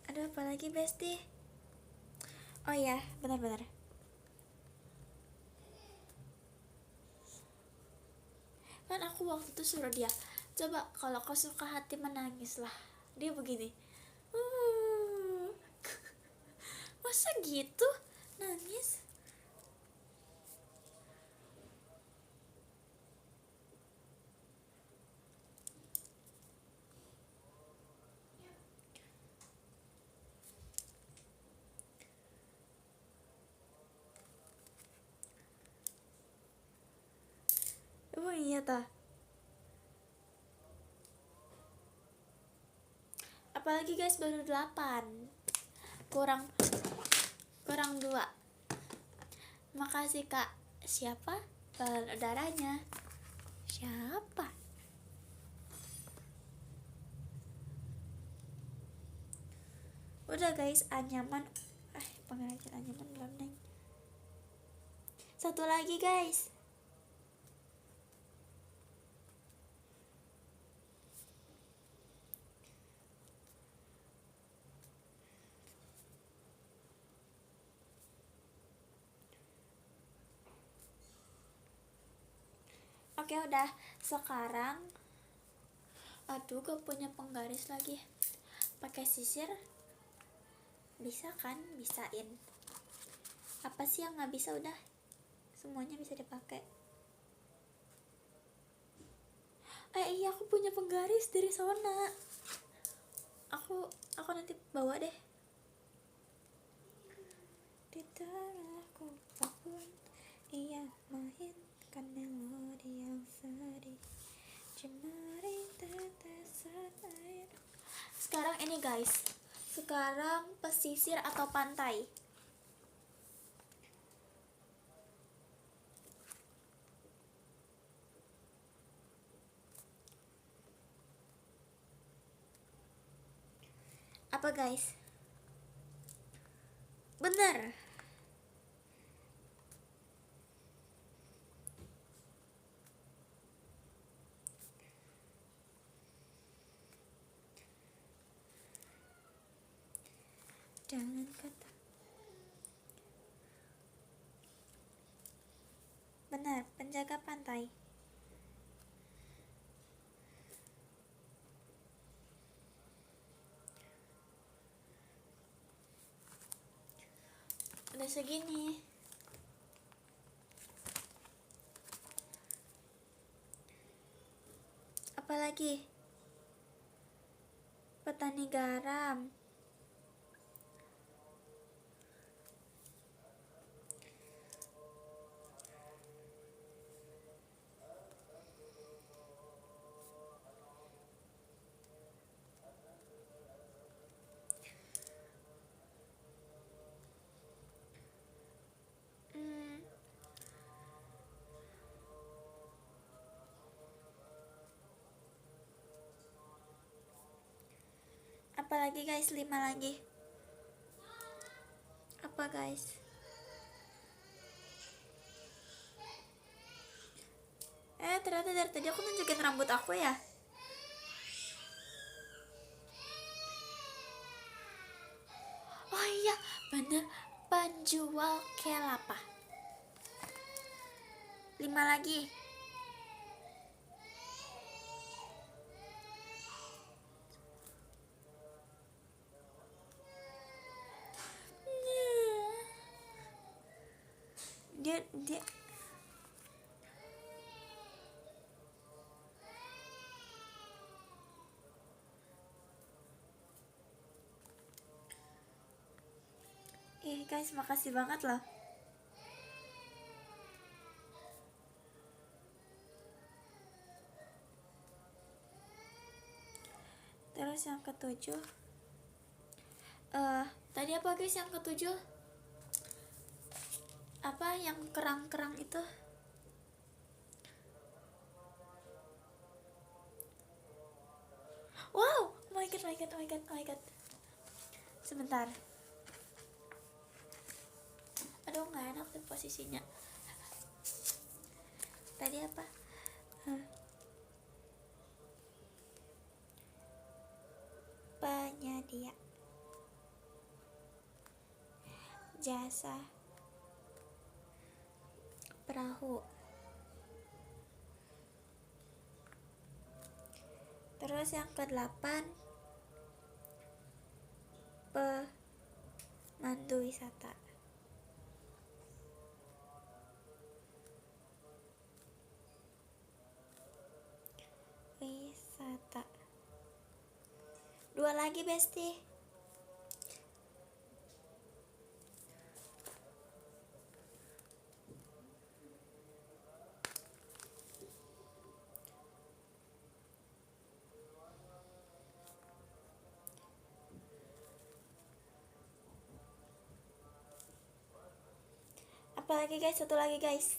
ada apa lagi Besti? Oh ya, benar-benar. Kan aku waktu itu suruh dia, coba kalau kau suka hati menangis lah. Dia begini. Masa gitu? Nangis? Emang iya tah? Apalagi guys baru 8. Kurang 2. Makasih Kak. Siapa? Balon udaranya. Siapa? Udah guys, anyaman. Pengrajin anyaman belum neng. Satu lagi guys. Oke udah. Sekarang aduh gak punya penggaris lagi. Pakai sisir bisa kan? Bisain. Apa sih yang nggak bisa? Udah semuanya bisa dipakai. Iya aku punya penggaris dari Sona. Aku nanti bawa deh. Di tanahku pun ia mainkan melodi yang sedih, cemari tetesan air. Sekarang ini guys, sekarang pesisir atau pantai. Apa guys? Bener. Jangan kata. Benar, penjaga pantai. Udah segini. Apalagi? Petani garam. Apalagi guys, 5 lagi. Apa guys? Ternyata dari tadi aku nunjukin rambut aku ya. Oh iya, bener, penjual kelapa. 5 lagi. Dia guys, makasih banget loh. Terus yang ketujuh, tadi apa guys yang ketujuh? Apa yang kerang-kerang itu? Wow, oh my god. Sebentar. Aduh, nggak enak tuh posisinya. Tadi apa? Penyedia jasa perahu. Terus yang ke-8, pemandu wisata. Wisata. 2 lagi Besti. Apalagi guys, satu lagi guys.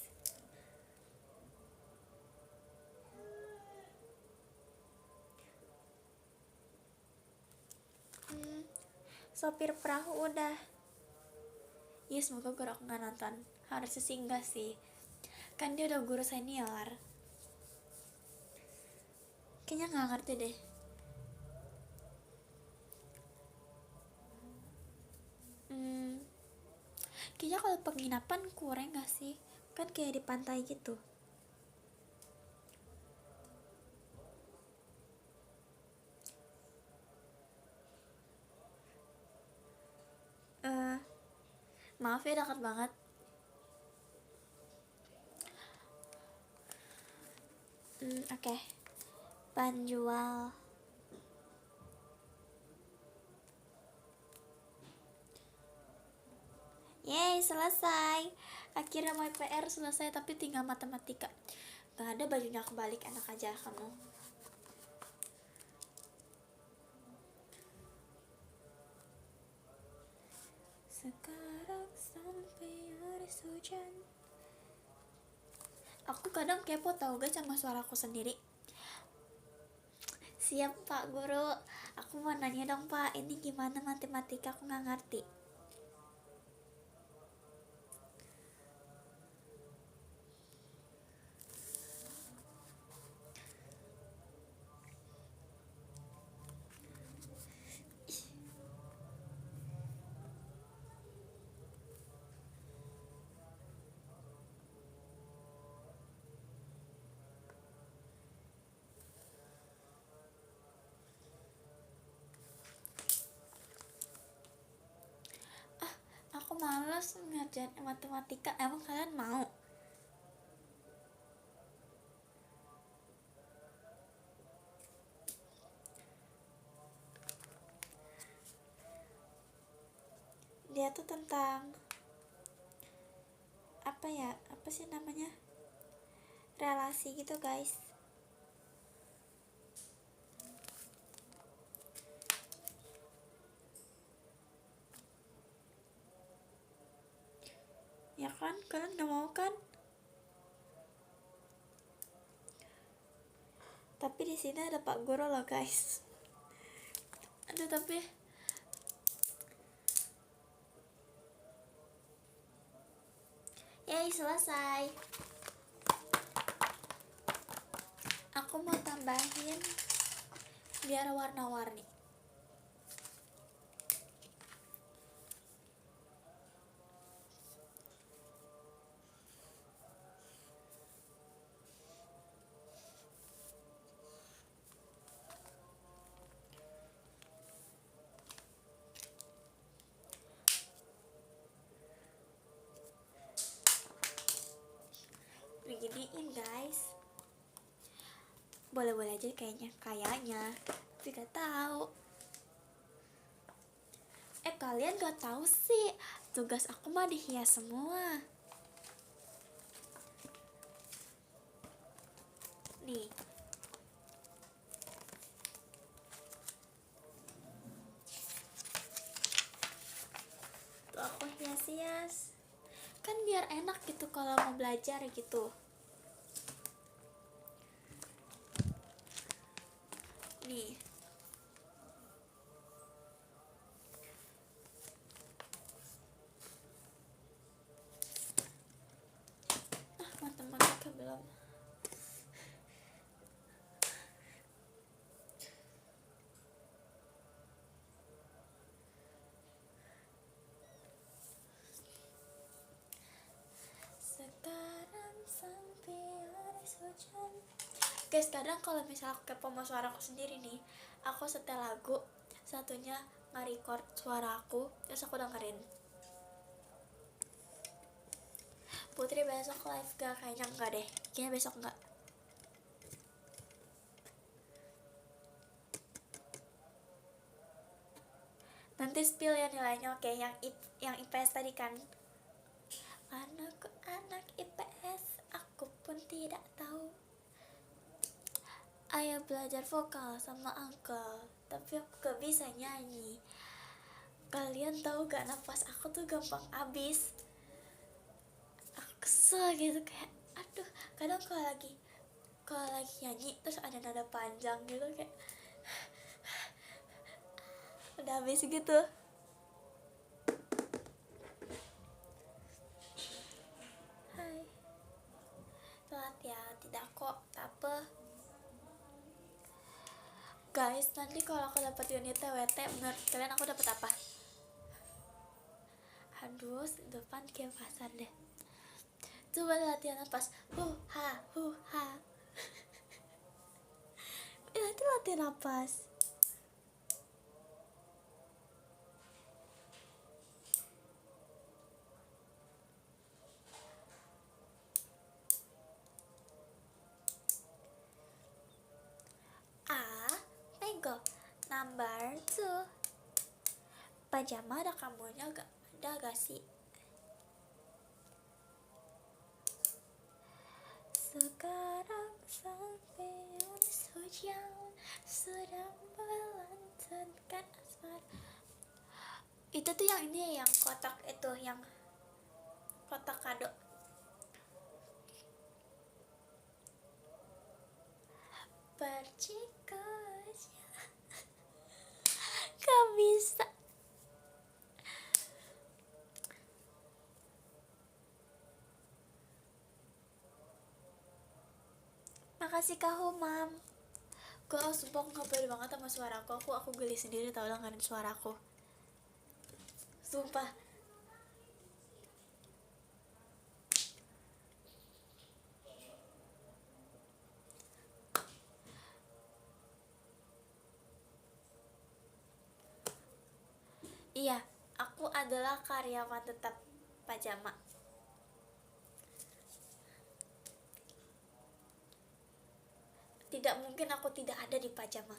Sopir perahu udah. Ya semoga guru aku nggak nonton. Harusnya sih enggak sih. Kan dia udah guru senior. Kayaknya nggak ngerti deh. Kayaknya kalau penginapan kurang gak sih? Kan kayak di pantai gitu. Maaf ya dekat banget. Oke. Panjual. Yeay, selesai. Akhirnya my PR selesai, tapi tinggal matematika. Gak ada bajunya kebalik, enak aja kamu. Sekarang sampai hari hujan. Aku kadang kepo tau gak sama suaraku sendiri. Siap Pak Guru. Aku mau nanya dong Pak, ini gimana matematika, aku gak ngerti. Aku malas ngerjain matematika, emang kalian mau? Dia tuh tentang apa sih namanya, relasi gitu guys. Ya kan, kalian gak mau kan? Tapi di sini ada Pak Guru loh guys. Aduh tapi yay, selesai. Aku mau tambahin biar warna-warni. Beginiin guys. Boleh-boleh aja kayaknya, tapi gak tahu. Kalian gak tahu sih, tugas aku mah dihias semua. Nih. Tuh aku hias-hias. Kan biar enak gitu kalau mau belajar gitu. Nih. Matematika belum. Sekarang sampai hari hujan. Guys, kadang kalau misalnya aku kepo sama suaraku sendiri nih, aku setel lagu, satunya nge-record suara aku, terus aku dengerin. Putri besok live gak? Kayaknya enggak deh, kayaknya besok enggak. Nanti spill ya nilainya. Oke, yang IPS tadi kan. Karena aku anak IPS, aku pun tidak tahu. Ayah belajar vokal sama uncle, tapi aku gak bisa nyanyi. Kalian tahu gak, nafas aku tuh gampang habis. gitu kayak aduh. Kadang kalau lagi nyanyi terus ada nada panjang gitu kayak udah habis gitu. Hai, telat ya? Tidak kok, tak apa guys. Nanti kalau aku dapat unit TWT, menurut kalian aku dapat apa? Aduh, depan kayak pasar deh. Coba latihan napas, hu ha. Itu latihan napas. Mango. Number 2. Pajama ada kamunya gak? Ada gak sih? Sekarang sampean hujan sedang melantunkan asmara. Itu tuh yang ini, yang kotak itu, yang kotak kado. Percikannya gak bisa. Makasih Kak Humam. Gue sumpah gak pede banget sama suaraku. Aku geli sendiri tau dengerin suaraku. Sumpah. Iya, aku adalah karyawan tetap Pajama. Tidak mungkin aku tidak ada di Pajama.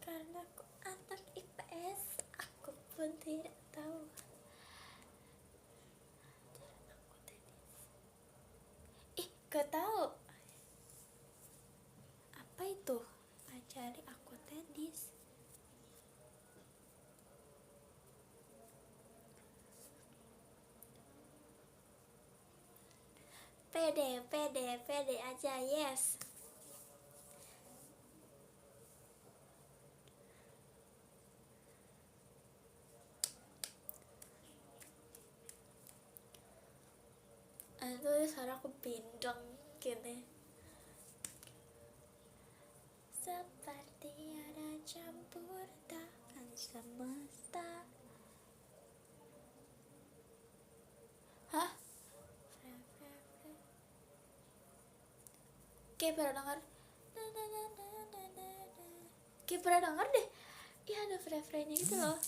Karena aku anak IPS, aku pun tidak tahu. Gak tahu. Apa itu? Ajari aku tenis. Pede aja, yes. Aduh, suaraku bindeng gini. Seperti ada campur tangan semesta. Hah? Kayak pernah denger. Kayak pernah denger deh. Iya, ada refrainnya gitu loh.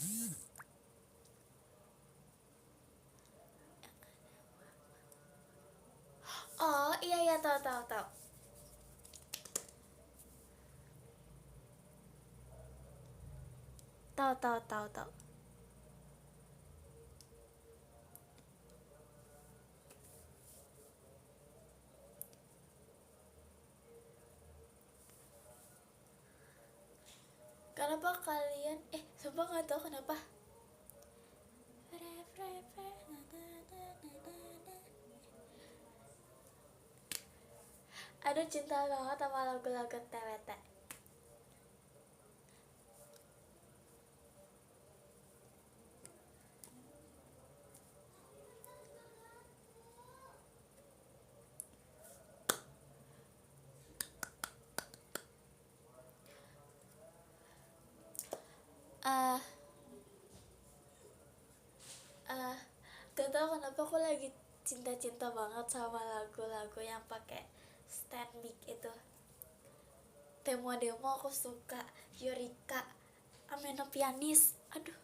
Oh iya tahu. Tahu. Kenapa kalian sumpah nggak tahu kenapa. Aduh, cinta banget sama lagu-lagu TWT. Gak tau kenapa aku lagi cinta banget sama lagu-lagu yang pakai stand mic itu. Demo aku suka. Yurika, Ameno Pianis, aduh.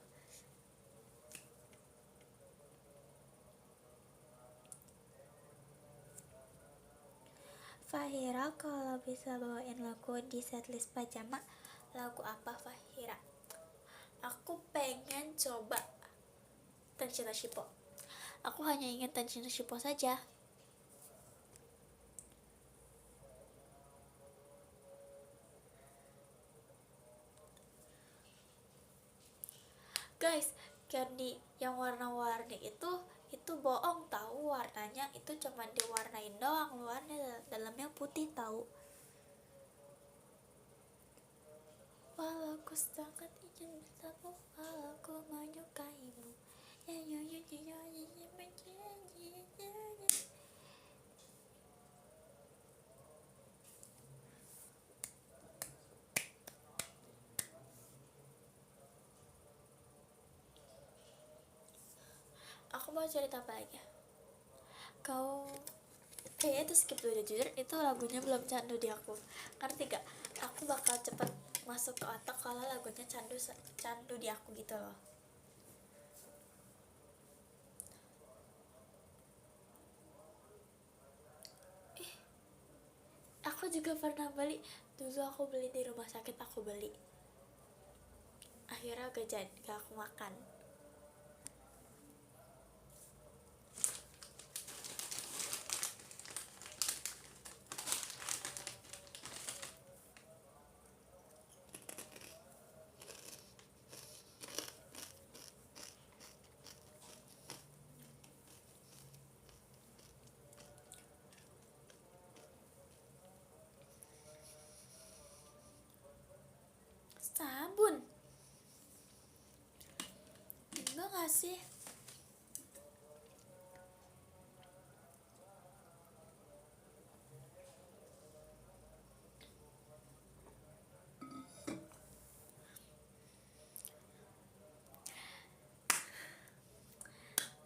Fahira, kalau bisa bawain lagu di setlist Pajama, lagu apa Fahira? Aku pengen coba Tenshino Shippo. Aku hanya ingin Tenshino Shippo saja. yang warna-warni itu bohong tahu, warnanya itu cuman diwarnain doang, luarnya dalamnya putih tahu. Walau ku sangat ingin bersamamu, walau ku menyukaimu, ya ya ya ya ya ya ya ya ya ya. Aku mau cerita apa lagi ya? Kau kayaknya itu skip dulu deh, jujur itu lagunya belum candu di aku, ngerti gak? Aku bakal cepet masuk ke otak kalau lagunya candu candu di aku gitu loh. Aku juga pernah beli dulu, aku beli di rumah sakit, aku beli akhirnya gak jadi, gak aku makan. Sabun enggak gak sih?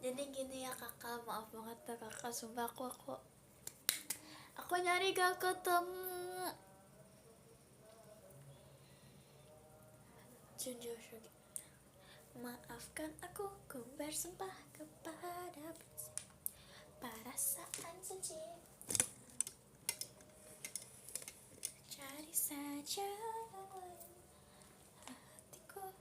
Jadi gini ya kakak, maaf banget ya kakak, sumpah aku nyari gak ketemu. Junjo Shogi, maafkan aku bersumpah kepada perasaan suci, cari saja yang lain, hatiku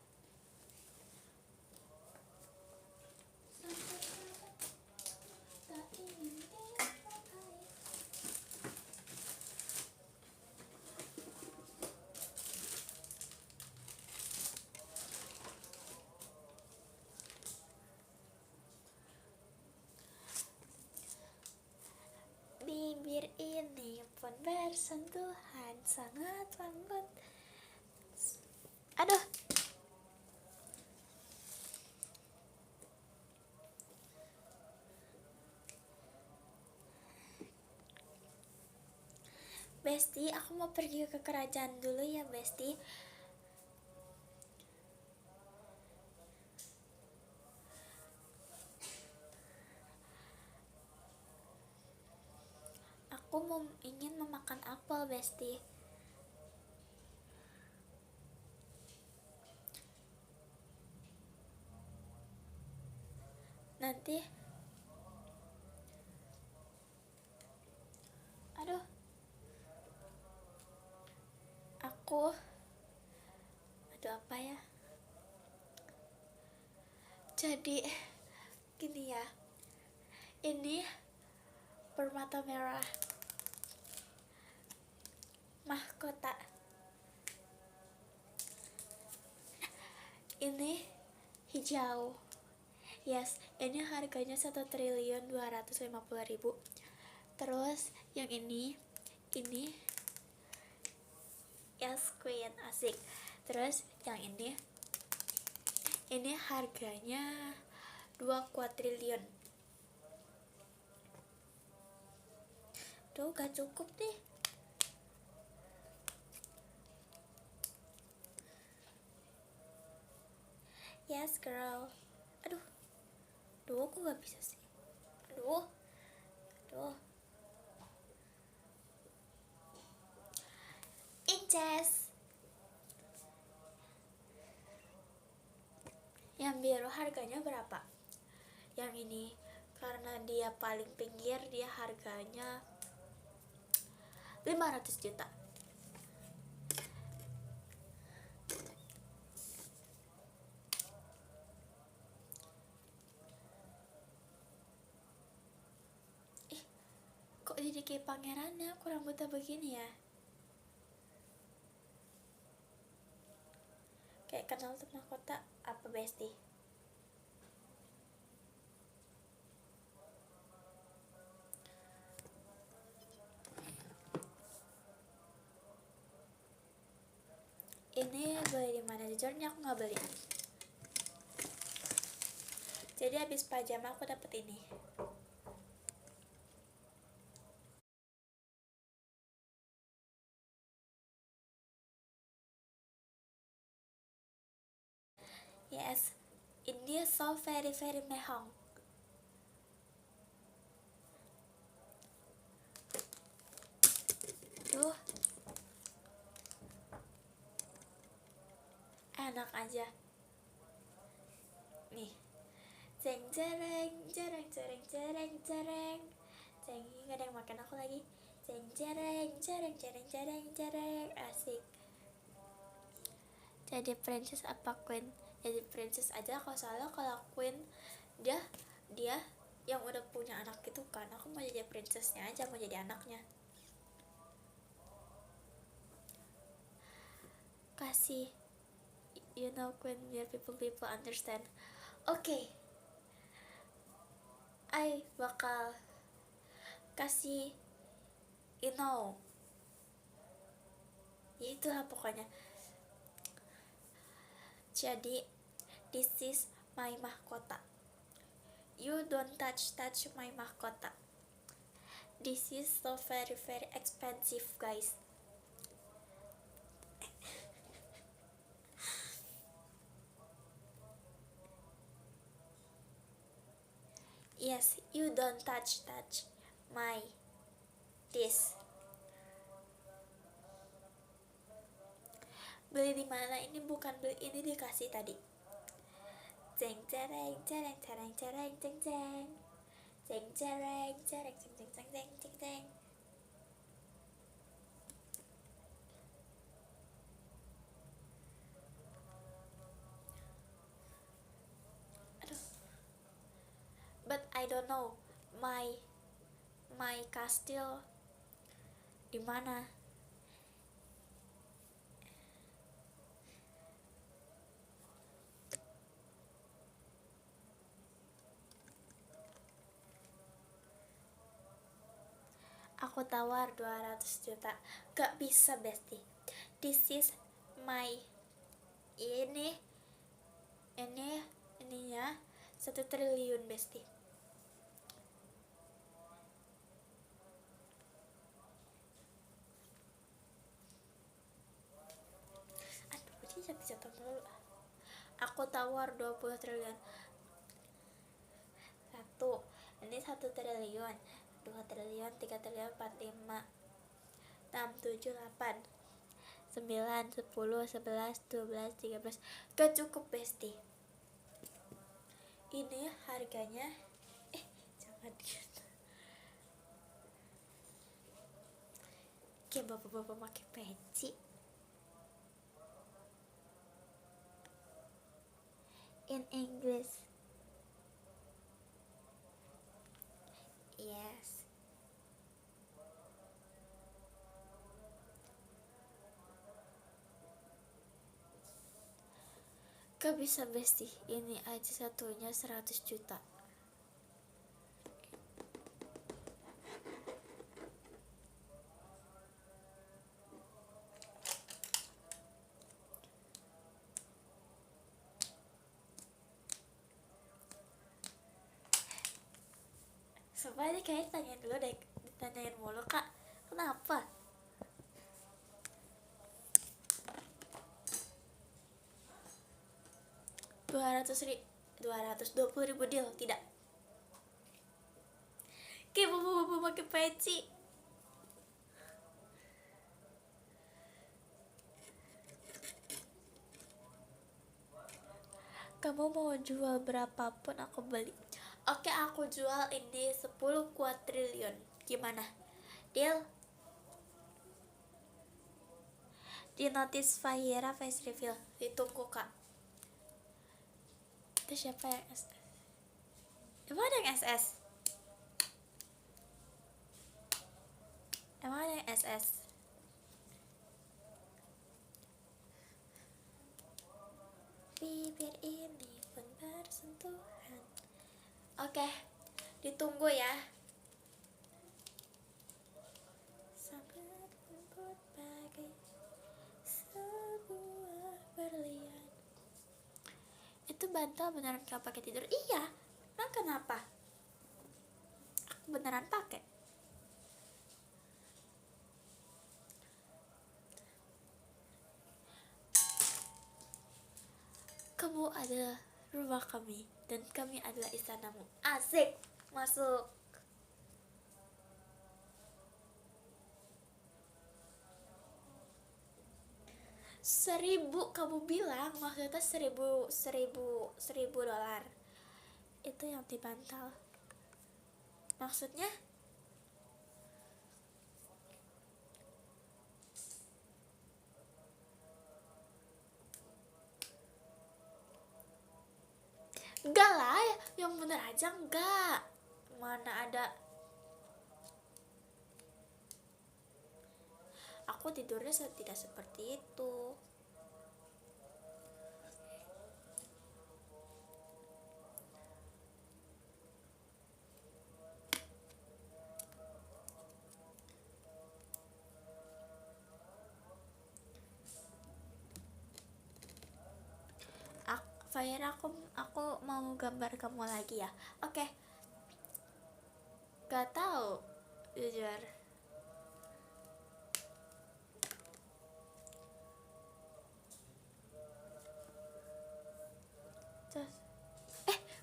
tak ingin dilukai. Bibir ini pun bersentuhan sangat lembut. Aduh, Besti, aku mau pergi ke kerajaan dulu ya Besti. Aku ingin memakan apel Besti. Nanti aduh, aku aduh apa ya, jadi gini ya, ini permata merah mahkota, ini hijau. Yes, ini harganya 1.250.000. Terus yang ini yes queen asik. Terus yang ini harganya 2 kuadriliun. Tuh gak cukup deh. Yes girl. Aduh kok gak bisa sih. Aduh inces. Yang biru harganya berapa? Yang ini karena dia paling pinggir, dia harganya 500 juta. Kok jadi kayak pangerannya, aku rambutnya begini ya. Kayak kenal tuh mahkota apa Besti? Ini beli di mana? Jujurnya aku nggak beli. Jadi habis pajama aku dapet ini. Yes, ini so very very mehong. Tuh, enak aja. Nih, jeng jereng jereng jereng jereng jereng jeng, nggak ada yang makan aku lagi. Jeng jereng jereng jereng jereng jereng, asik. Jadi princess apa queen? Jadi princess aja, kalau soalnya kalau queen dia dia yang udah punya anak gitu kan. Aku mau jadi princessnya aja, mau jadi anaknya. Kasih, you know, queen biar people understand. Oke, I bakal kasih, you know, ya itulah pokoknya. Jadi this is my mahkota. You don't touch my mahkota. This is so very very expensive, guys. Yes, you don't touch my this. Beli di mana? Ini bukan beli, ini dikasih tadi. Jeng cereng cereng cereng cereng jeng jeng jeng cereng cereng jeng jeng jeng jeng jeng jeng. Aduh, but I don't know my castle di mana. Aku tawar 200 juta. Gak bisa, bestie. This is my ini ininya 1 triliun, bestie. Aduh, jadi jatuh mulu. Aku tawar 20 triliun. Ini 1 triliun, 2 triliun, 3 triliun, 4, 5, 6, 7, 8, 9, 10, 11, 12, 13. Gak cukup, bestie. Ini harganya jangan gitu. Kayak bapak-bapak pakai peci. In English. Yes. Gak bisa, bestie. Ini aja satunya 100 juta. Sebenarnya kayak tanyain dulu deh, ditanyain mulu, Kak. Kenapa? $220.000 deal, tidak. Kayak bapak-bapak pakai peci. Kamu mau jual berapapun aku beli. Oke, aku jual ini 10 kuadriliun. Gimana? Deal? Di notice Fahira face reveal. Ditunggu, Kak. Itu siapa yang SS? Emang ada yang SS? Emang ada yang SS? Bibir ini pun bersentuhan. Oke, ditunggu ya. Sampai lembut bagai sebuah berlian. Itu bantal beneran kau pakai tidur? Iya. Nah kenapa? Aku beneran pakai. Kamu adalah rumah kami dan kami adalah istanamu. Asik. Masuk. $1.000 kamu bilang, maksudnya $1.000 itu yang di bantal maksudnya. Enggak lah, yang bener aja enggak, mana ada. Aku tidurnya tidak seperti itu. Fire, aku mau gambar kamu lagi ya. Oke. Gak tahu jujur. Terus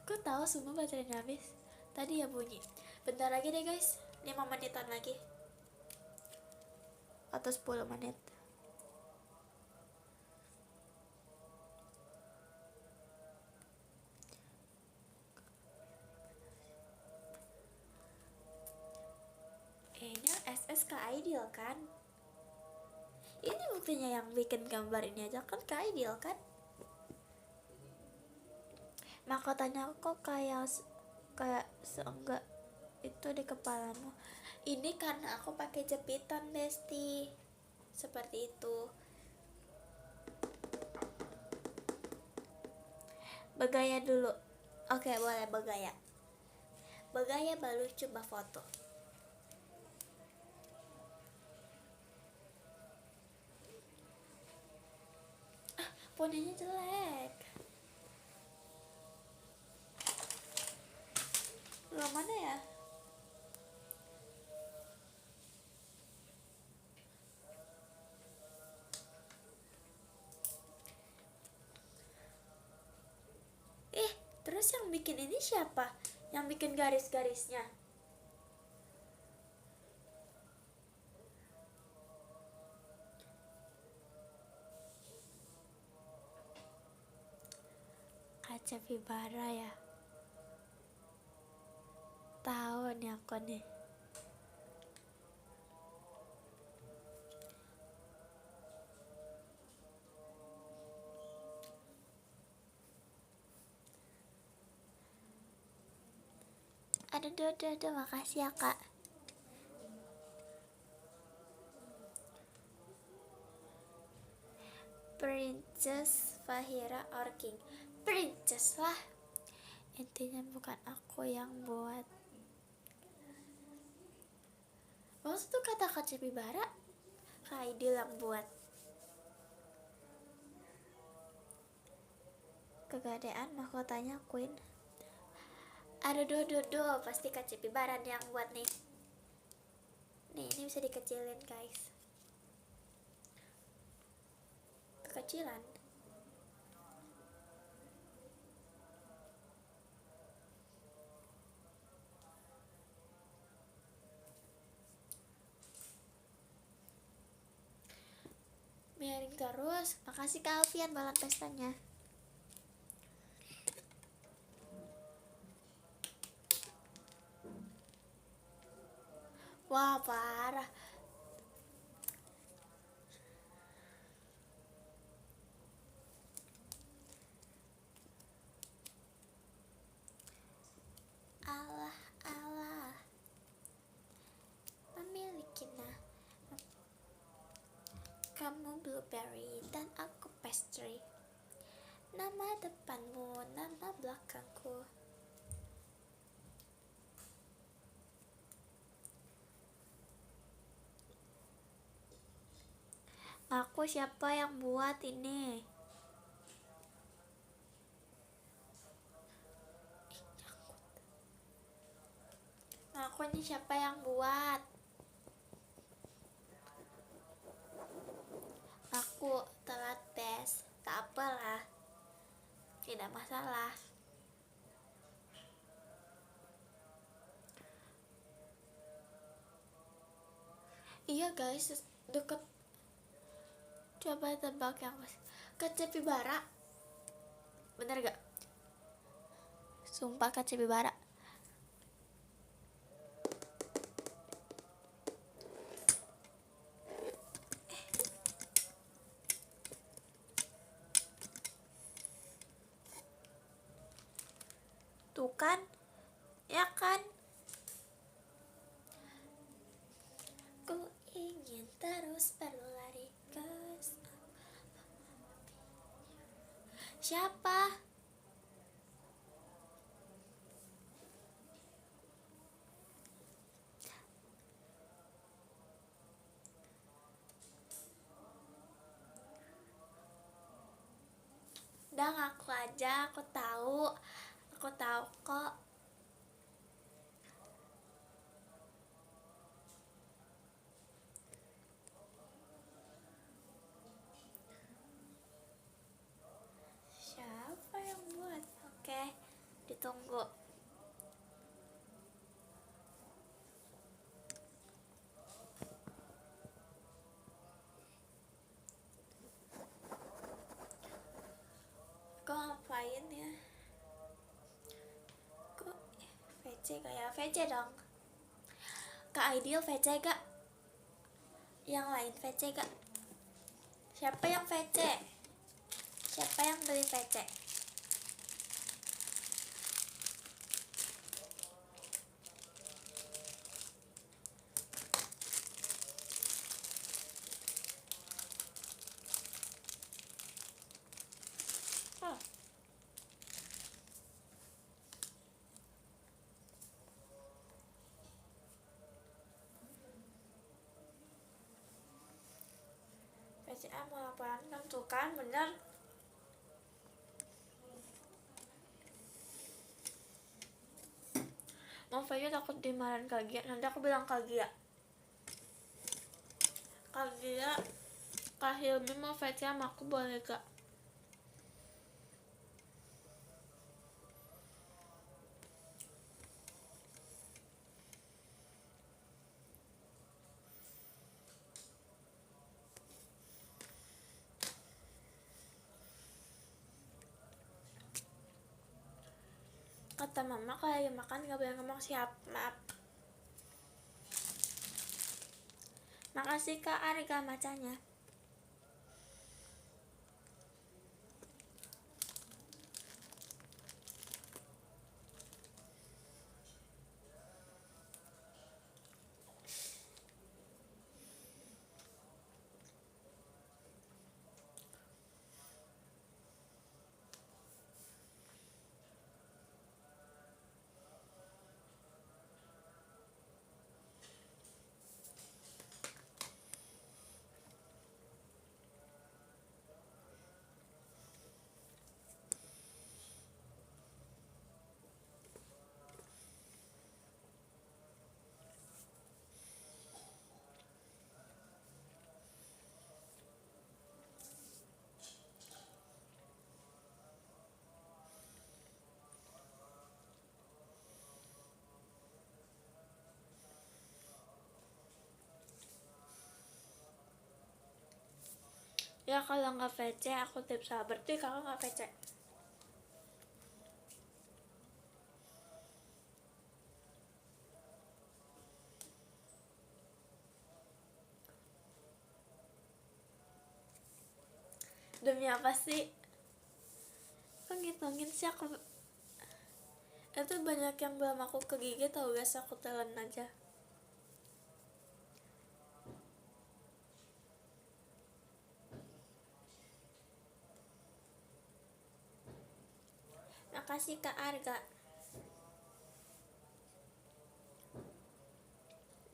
kok tahu semua baterainya habis tadi ya bunyi. Bentar lagi deh guys, 5 menitan lagi atau 10 menit. Ini SS ke Ideal kan? Ini buktinya yang bikin gambar ini aja kan ke Ideal kan? Mahkotanya kok kayak seenggak itu di kepalamu. Ini karena aku pakai jepitan Besti. Seperti itu. Bergaya dulu. Oke, boleh bergaya. Bergaya baru coba foto. Fonenya jelek. Lo mana ya? Terus yang bikin ini siapa? Yang bikin garis-garisnya? Capybara ya. Tahu nih aku nih. Aduh, makasih ya kak. Princess Fahira or King? Princess lah. Intinya bukan aku yang buat. Maksud tuh kata Kak Capybara Kak Aidil yang buat. Kegadean mahkotanya Queen. Aduh, pasti Kak Capybara yang buat nih. Nih, ini bisa dikecilin guys. Kekecilan. Miring terus. Makasih Kak Alfian balon pestanya. Wah, parah. Allah memiliki kamu blueberry dan aku pastry. Nama depanmu, nama belakangku. Aku siapa yang buat ini? Aku ini siapa yang buat? Aku telat tes, tak apalah, tidak masalah. Iya guys, deket. Coba tebak yang ke Cepibara. Bener gak? Sumpah ke Cepibara. Tuh kan, ya kan? Ku ingin terus berlari ke siapa? Udah ngaku aja, aku tahu kok. Siapa yang buat? Oke, ditunggu. Kok ngapain ya? Kok VC kayak VC dong? Kak Ideal VC gak? Yang lain VC gak? Siapa yang VC? Siapa yang beli VC? Oh. VCA mau laporan tuh kan, bener. Mau VC takut dimarahin Kak Gia. Nanti aku bilang Kak Gia, Kak Hilmi mau VC sama aku boleh gak? Kata mama kalau lagi makan gak boleh ngomong siap, maaf. Makasih Kak Arga macanya. Ya kalau nggak VC aku tips berarti kalau nggak VC. Demi apa sih? Kok ngitungin sih aku? Itu banyak yang belum aku kegigit tau guys, aku telan aja. Makasih Kak Arga.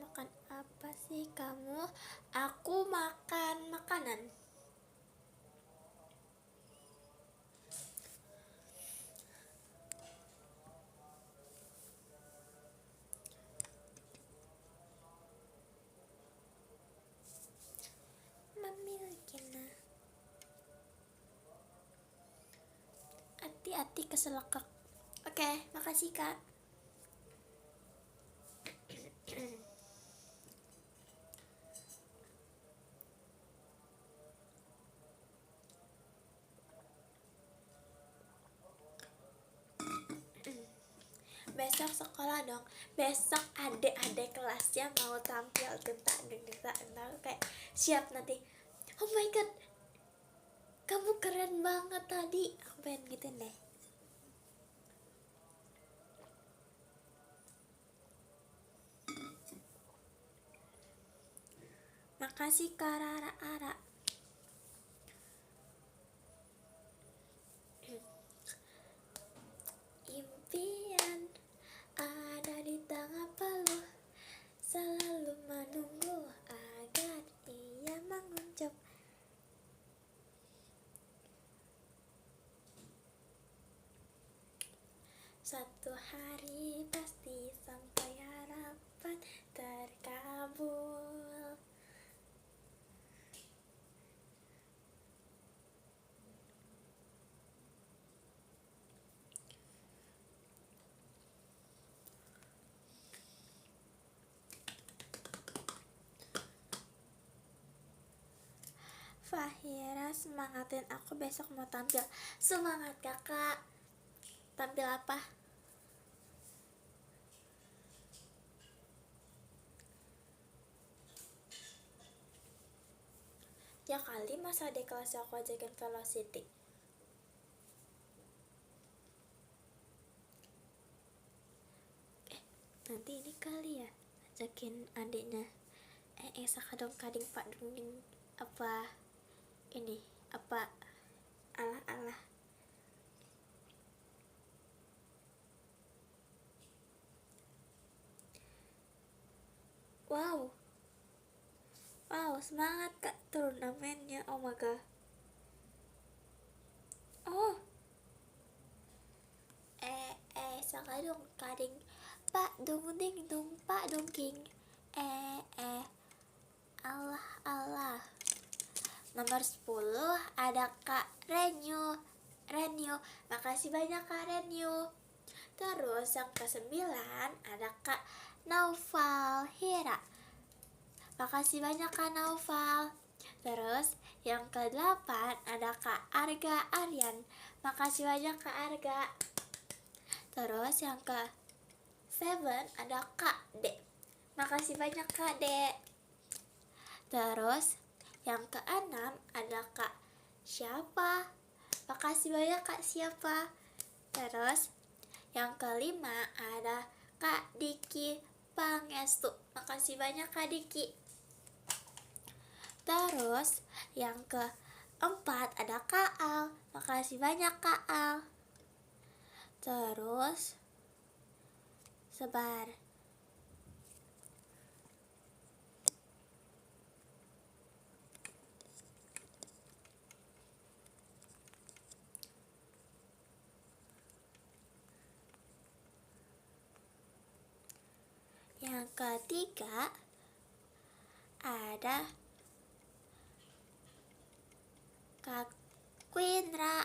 Makan apa sih kamu? Aku makan makanan. mati keselakak. Oke, makasih Kak. Besok sekolah dong. Besok adik-adik kelasnya mau tampil tentang kayak siap nanti. Oh my god, kamu keren banget tadi. Aku pengen gitu deh. Makasih Kak Rara. Impian ada di tengah peluh, selalu menunggu agar ia menguncap. Suatu hari pasti sampai harapan terkabul. Fahira, semangatin aku besok mau tampil. Semangat kakak. Tampil apa? Ya kali masa di kelas aku ajakin velocity. Nanti ini kali ya ajakin adiknya. Sakadong kading pak dunding apa ini apa alah. Wow, semangat kak turnamennya. Oh my god. Oh, sakadong kading pak dunding dong pak dongking. Allah. Nomor 10 ada Kak Renyo. Makasih banyak Kak Renyo. Terus yang ke-9 ada Kak Naufal Hira. Makasih banyak Kak Naufal. Terus yang ke-8 ada Kak Arga Aryan. Makasih banyak Kak Arga. Terus yang ke-7 ada Kak D. Makasih banyak Kak D. Terus yang ke-6 ada Kak siapa. Makasih banyak Kak siapa. Terus yang ke-5 ada Kak Diki Pangestu. Makasih banyak Kak Diki. Terus yang ke-4 ada Kak Al. Makasih banyak Kak Al. Terus sebar. Yang ketiga ada Kak Quindra.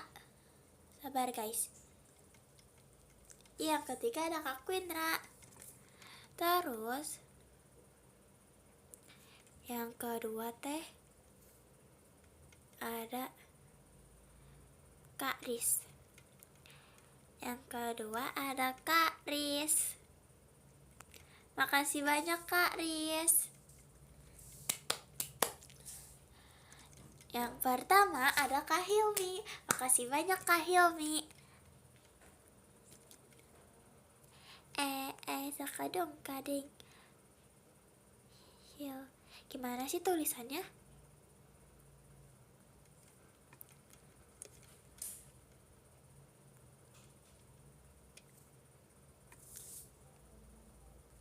Sabar guys. Yang ketiga ada Kak Quindra. Terus yang kedua ada Kak Riz. Yang kedua ada Kak Riz. Makasih banyak Kak Riz. Yang pertama ada Kak Hilmi. Makasih banyak Kak Hilmi. Sakadong kading. Gimana sih tulisannya?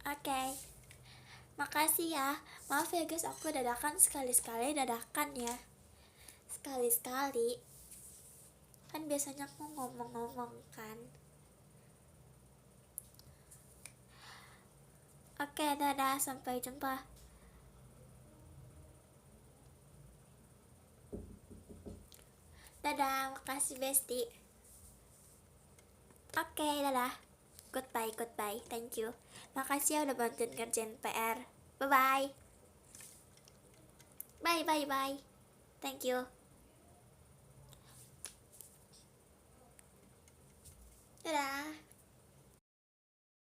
Oke. Makasih ya. Maaf ya guys, aku dadakan sekali-sekali dadakan ya. Sekali-sekali. Kan biasanya aku ngomong-ngomong kan. Oke, dadah, sampai jumpa. Dadah, makasih Besti. Oke, dadah. Goodbye, goodbye. Thank you. Makasih ya udah bantuin kerjain PR. Bye bye. Bye bye bye. Thank you. Dadah.